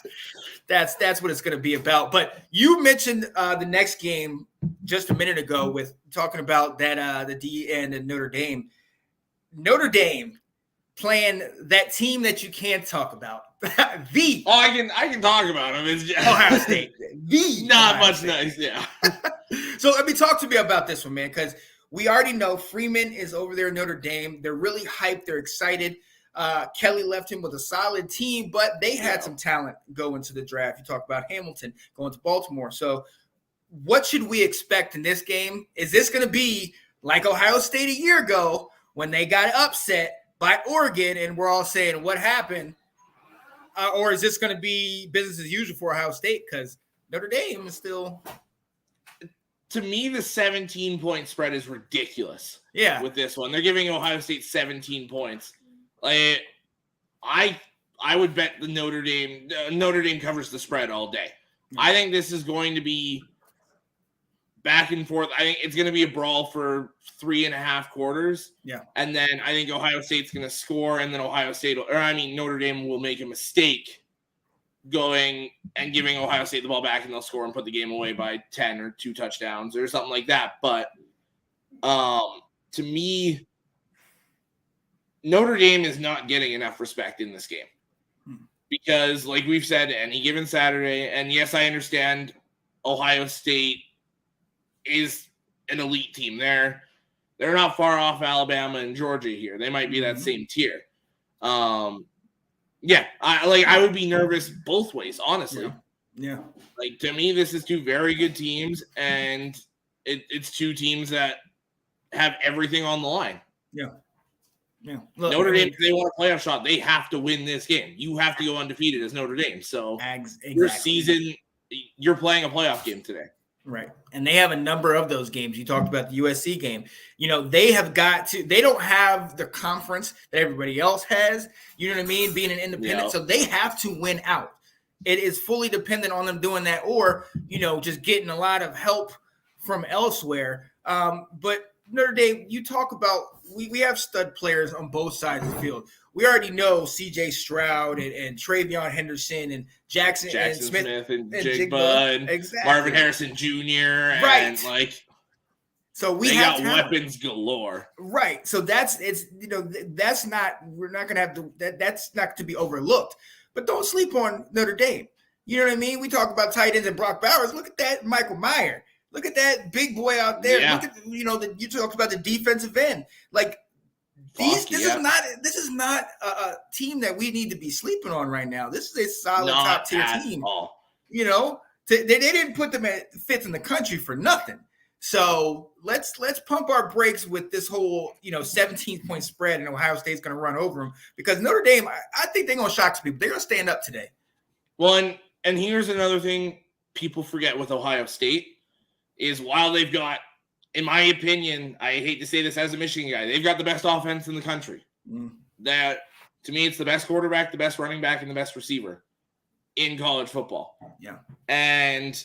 that's what it's going to be about. But you mentioned the next game just a minute ago with talking about that the D and the Notre Dame. Notre Dame playing that team that you can't talk about. I can talk about them. It's just Ohio State. Not much nice, yeah. So talk to me about this one, man, because we already know Freeman is over there in Notre Dame. They're really hyped. They're excited. Kelly left him with a solid team, but they had some talent go into the draft. You talk about Hamilton going to Baltimore. So what should we expect in this game? Is this going to be like Ohio State a year ago when they got upset by Oregon and we're all saying what happened? Or is this going to be business as usual for Ohio State? Because Notre Dame is still... To me, the 17-point spread is ridiculous. Yeah, with this one, they're giving Ohio State 17 points. Like, I would bet the Notre Dame covers the spread all day. Yeah. I think this is going to be back and forth. I think it's going to be a brawl for 3.5 quarters. Yeah, and then I think Ohio State's going to score, and then Notre Dame will make a mistake going and giving Ohio State the ball back, and they'll score and put the game away by 10 or 2 touchdowns or something like that. But to me, Notre Dame is not getting enough respect in this game because, like we've said, any given Saturday, and yes, I understand Ohio State is an elite team. They're not far off Alabama and Georgia here. They might be that same tier. Yeah, I would be nervous both ways, honestly. Yeah. Like, to me, this is 2 very good teams, and it's 2 teams that have everything on the line. Yeah. Look, Notre Dame, if they want a playoff shot, they have to win this game. You have to go undefeated as Notre Dame. So your season, you're playing a playoff game today. Right. And they have a number of those games. You talked about the USC game. They don't have the conference that everybody else has, you know what I mean, being an independent. So they have to win out. It is fully dependent on them doing that or, just getting a lot of help from elsewhere. But Notre Dame, you talk about, we have stud players on both sides of the field. We already know C.J. Stroud and Travion Henderson and Jackson Smith and Jigba and Marvin Harrison Jr. Right. And so we got weapons galore. Right. So that's not to be overlooked. But don't sleep on Notre Dame. You know what I mean? We talk about tight ends and Brock Bowers. Look at that Michael Mayer. Look at that big boy out there. Yeah. Look at you talked about the defensive end. Like this is not a team that we need to be sleeping on right now. This is a solid top tier team. They didn't put them at 5th in the country for nothing. So let's pump our brakes with this whole 17-point spread, and Ohio State's going to run over them because Notre Dame. I think they're going to shock some people. They're going to stand up today. Well, and here's another thing people forget with Ohio State is while they've got, in my opinion, I hate to say this as a Michigan guy, they've got the best offense in the country. That, to me, it's the best quarterback, the best running back, and the best receiver. in college football. Yeah. And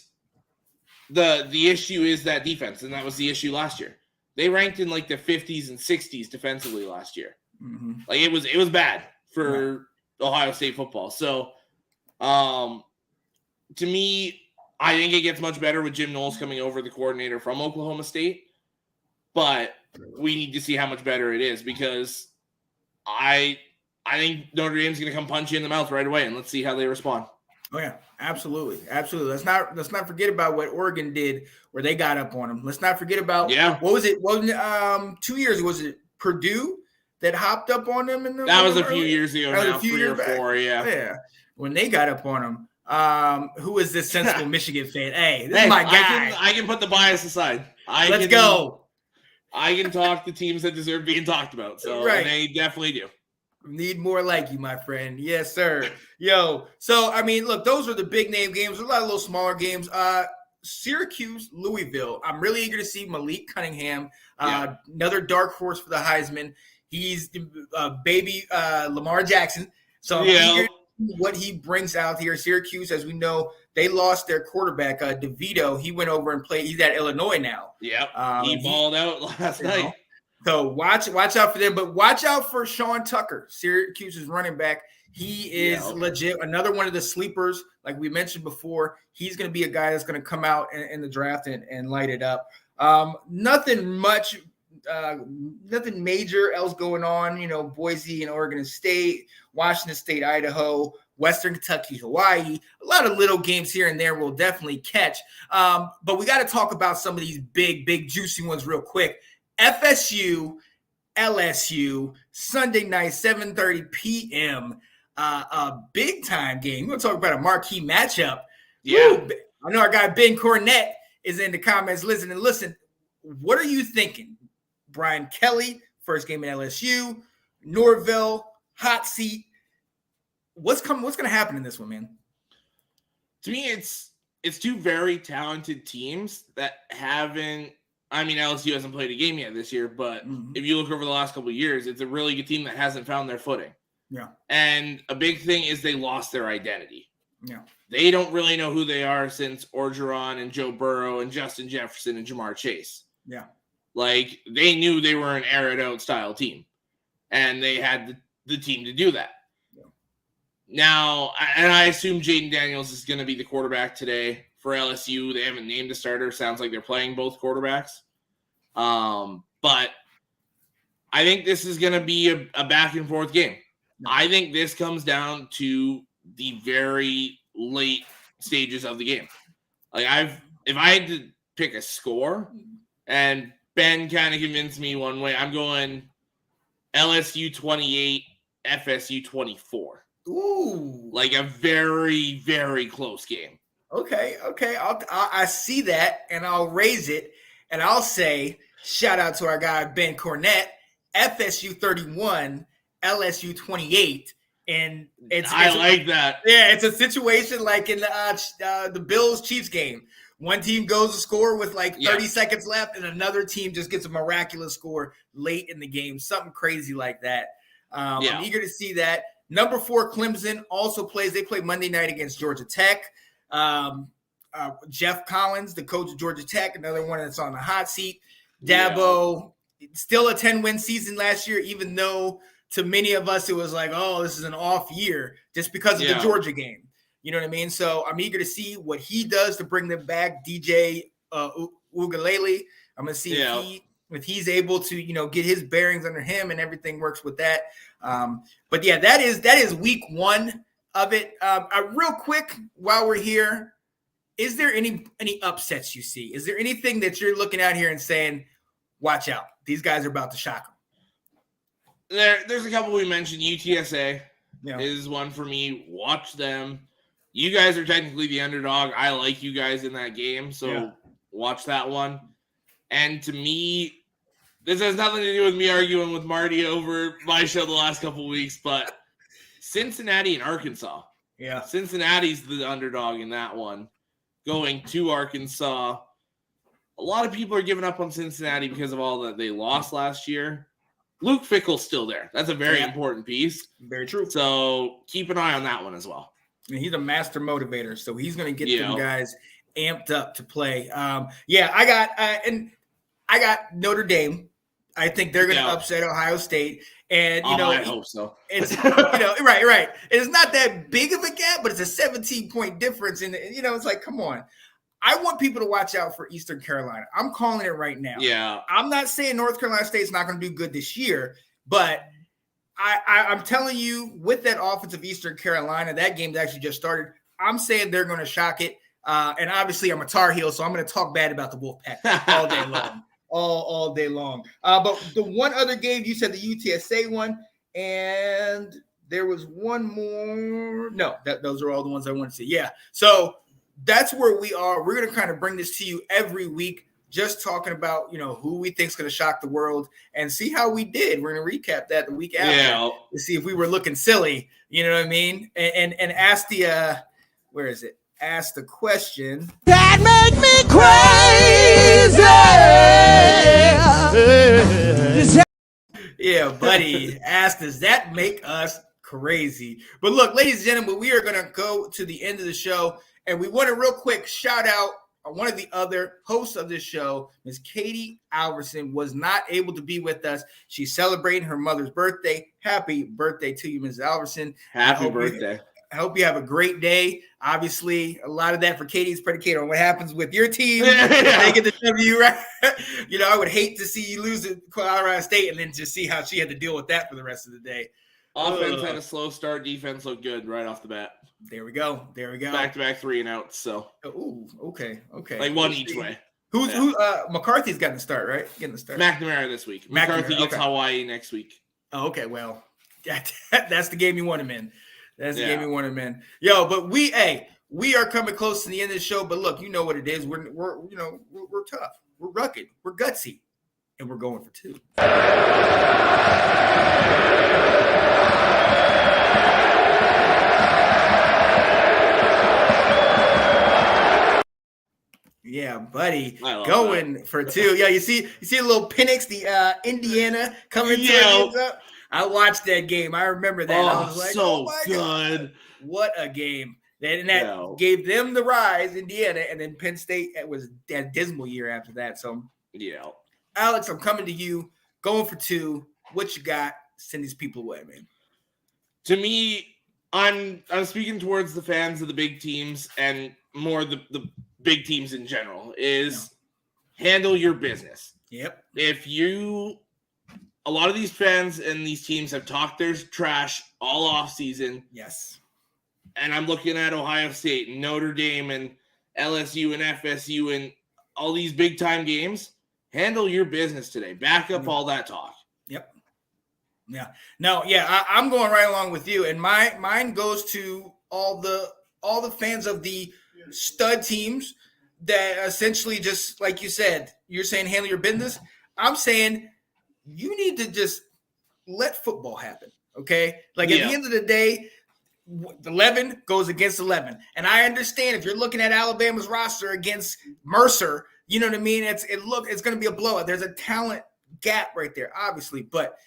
the issue is that defense, and that was the issue last year. They ranked in like the 50s and 60s defensively last year. Mm-hmm. Like it was bad for Ohio State football. So to me, I think it gets much better with Jim Knowles coming over, the coordinator from Oklahoma State. But we need to see how much better it is, because I think Notre Dame's going to come punch you in the mouth right away, and let's see how they respond. Oh yeah, absolutely. Let's not forget about what Oregon did, where they got up on them. Let's not forget about what was it? 2 years was it Purdue that hopped up on them? That was a few years ago. That was a few 3 or 4. Yeah, when they got up on them. Who is this sensible Michigan fan? Hey, this is my guy. I can put the bias aside. Let's go. I can talk to teams that deserve being talked about. So they definitely do. Need more like you, my friend. Yes, sir. Yo. So, I mean, look, those are the big name games. There's a lot of little smaller games. Syracuse, Louisville. I'm really eager to see Malik Cunningham, another dark horse for the Heisman. He's baby Lamar Jackson. So I'm eager to see what he brings out here. Syracuse, as we know, they lost their quarterback, DeVito. He went over and played. He's at Illinois now. Yeah, he balled out last night. So watch out for them, but watch out for Sean Tucker, Syracuse's running back. He is legit. Another one of the sleepers, like we mentioned before. He's going to be a guy that's going to come out in the draft and light it up. Nothing major else going on. You know, Boise and Oregon State, Washington State, Idaho, Western Kentucky, Hawaii. A lot of little games here and there we'll definitely catch. But we got to talk about some of these big, juicy ones real quick. FSU, LSU, Sunday night, 7:30 p.m. A big-time game. We're going to talk about a marquee matchup. Yeah. Ooh, I know our guy Ben Cornett is in the comments listening. Listen, what are you thinking? Brian Kelly, first game at LSU, Norvell, hot seat. What's going to happen in this one, man? To me, it's two very talented teams that haven't. I mean, LSU hasn't played a game yet this year, but if you look over the last couple of years, it's a really good team that hasn't found their footing. Yeah. And a big thing is they lost their identity. Yeah. They don't really know who they are since Orgeron and Joe Burrow and Justin Jefferson and Jamar Chase. Yeah. Like, they knew they were an air-it-out style team, and they had the team to do that. Yeah. Now, and I assume Jaden Daniels is going to be the quarterback today. For LSU, they haven't named a starter. Sounds like they're playing both quarterbacks. But I think this is going to be a back-and-forth game. No. I think this comes down to the very late stages of the game. Like if I had to pick a score, and Ben kind of convinced me one way, I'm going LSU 28, FSU 24. Ooh. Like a very, very close game. Okay. I see that, and I'll raise it, and I'll say, shout out to our guy Ben Cornett, FSU 31, LSU 28, and I like that. Yeah, it's a situation like in the Bills-Chiefs game. One team goes to score with like 30 seconds left, and another team just gets a miraculous score late in the game. Something crazy like that. I'm eager to see that. Number 4, Clemson also plays. They play Monday night against Georgia Tech. Jeff Collins, the coach of Georgia Tech, another one that's on the hot seat. Dabo, still a 10-win season last year, even though to many of us it was like, oh, this is an off year just because of the Georgia game. You know what I mean? So I'm eager to see what he does to bring them back. DJ Ugalele. I'm going to see if he's able to, get his bearings under him and everything works with that. But yeah, that is week 1 of it. Real quick, while we're here, is there any upsets you see? Is there anything that you're looking out here and saying, watch out, these guys are about to shock them? There's a couple we mentioned. UTSA is one for me. Watch them. You guys are technically the underdog. I like you guys in that game, so watch that one. And to me, this has nothing to do with me arguing with Marty over my show the last couple of weeks, but Cincinnati and Arkansas. Yeah. Cincinnati's the underdog in that one. Going to Arkansas. A lot of people are giving up on Cincinnati because of all that they lost last year. Luke Fickell's still there. That's a very important piece. Very true. So keep an eye on that one as well. And he's a master motivator, so he's going to get them Yeah. guys amped up to play. I got Notre Dame. I think they're going to upset Ohio State, and I hope so. It's right. It's not that big of a gap, but it's a 17-point difference, and it's like, come on. I want people to watch out for Eastern Carolina. I'm calling it right now. Yeah, I'm not saying North Carolina State's not going to do good this year, but I'm telling you, with that offense of Eastern Carolina, that game's actually just started. I'm saying they're going to shock it. And obviously, I'm a Tar Heel, so I'm going to talk bad about the Wolfpack all day long. All day long. But the one other game, you said the UTSA one, and there was one more. No, those are all the ones I want to see. Yeah. So that's where we are. We're going to kind of bring this to you every week, just talking about, who we think is going to shock the world and see how we did. We're going to recap that the week after to see if we were looking silly. You know what I mean? And ask the where is it? Ask the question. That make me crazy. Yeah, buddy. Ask, does that make us crazy? But look, ladies and gentlemen, we are going to go to the end of the show. And we want to real quick shout out one of the other hosts of this show, Miss Katie Alverson, was not able to be with us. She's celebrating her mother's birthday. Happy birthday to you, Ms. Alverson. Happy birthday. I hope you have a great day. Obviously, a lot of that for Katie is predicated on what happens with your team. They get the W, right? I would hate to see you lose to Colorado State and then just see how she had to deal with that for the rest of the day. Offense had a slow start. Defense looked good right off the bat. There we go. Back-to-back 3 and outs. So. Ooh, okay. Like one each way. Who? McCarthy's getting the start, right? Getting the start. McNamara this week. McCarthy gets Hawaii next week. Oh, okay. Well, that's the game you want him in. That's the game you want him in. Yo, but we are coming close to the end of the show. But look, you know what it is. We're tough. We're rugged. We're gutsy, and we're going for 2. Yeah, buddy, going for 2. Yeah, you see a little Penix, the Indiana coming to. I watched that game. I remember that. I was like, so good. God, what a game. And that gave them the rise, Indiana, and then Penn State. It was a dismal year after that. So, Alex, I'm coming to you. Going for 2. What you got? Send these people away, man. To me, I'm speaking towards the fans of the big teams and more the big teams in general is handle your business. Yep. A lot of these fans and these teams have talked their trash all off season. Yes. And I'm looking at Ohio State and Notre Dame and LSU and FSU and all these big time games. Handle your business today. Back up all that talk. Yep. Yeah. No, I'm going right along with you. And mine goes to all the fans of the stud teams that essentially, just like you said, you're saying handle your business. I'm saying you need to just let football happen. Okay. Like at the end of the day, 11 goes against 11. And I understand if you're looking at Alabama's roster against Mercer, you know what I mean? It's going to be a blowout. There's a talent gap right there, obviously. But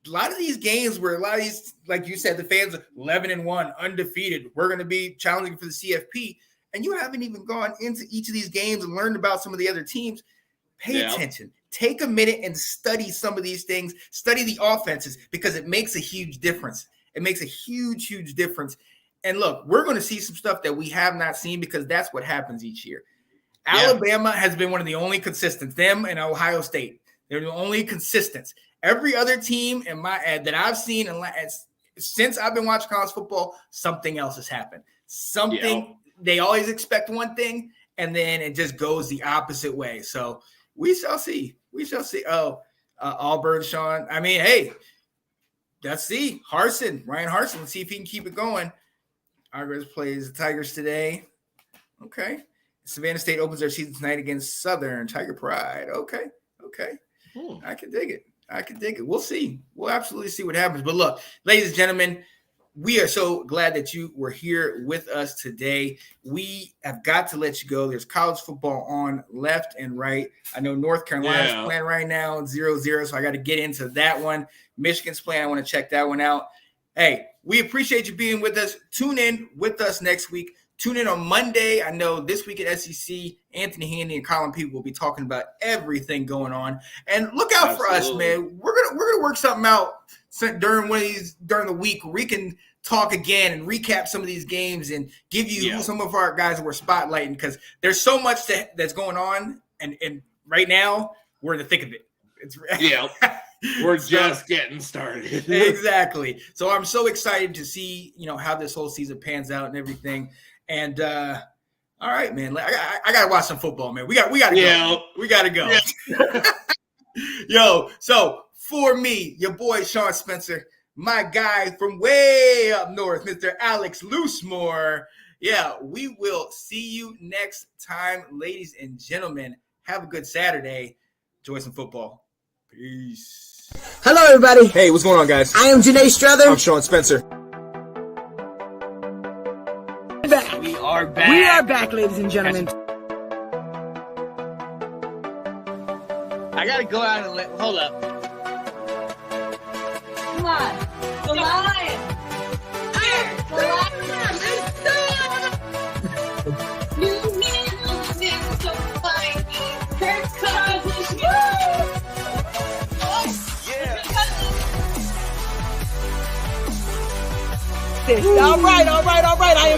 a lot of these games where a lot of these, like you said, the fans are 11-1, undefeated. We're going to be challenging for the CFP. And you haven't even gone into each of these games and learned about some of the other teams. Pay attention. Take a minute and study some of these things. Study the offenses because it makes a huge difference. It makes a huge, huge difference. And look, we're going to see some stuff that we have not seen because that's what happens each year. Alabama has been one of the only consistents. Them and Ohio State. They're the only consistents. Every other team that I've seen since I've been watching college football, something else has happened. They always expect one thing, and then it just goes the opposite way. So we shall see. Auburn, Sean. I mean, hey, let's see. Ryan Harsin. Let's see if he can keep it going. Argos plays the Tigers today. Okay. Savannah State opens their season tonight against Southern Tiger Pride. Okay. I can dig it. We'll see. We'll absolutely see what happens. But look, ladies and gentlemen, we are so glad that you were here with us today. We have got to let you go. There's college football on left and right. I know North Carolina's playing right now 0-0, so I got to get into that one. Michigan's playing. I want to check that one out. Hey, we appreciate you being with us. Tune in with us next week. Tune in on Monday. I know this week at SEC, Anthony Handy and Colin Peake will be talking about everything going on. And look out for us, man. We're gonna work something out during the week where we can talk again and recap some of these games and give you some of our guys that we're spotlighting, because there's so much that's going on, and right now we're in the thick of it. We're just getting started. Exactly. So I'm so excited to see, how this whole season pans out and everything. And all right, man. I gotta watch some football, man. We gotta go. We gotta go. Yeah. So for me, your boy Sean Spencer, my guy from way up north, Mr. Alex Loosemore. Yeah, we will see you next time, ladies and gentlemen. Have a good Saturday. Enjoy some football. Peace. Hello, everybody. Hey, what's going on, guys? I am Janae Strother. I'm Sean Spencer. We are back. We are back, ladies and gentlemen. I gotta go out and hold up. Come on. The lion. Here. The lion. New music. So fine. Kirk Cousins. All right. I am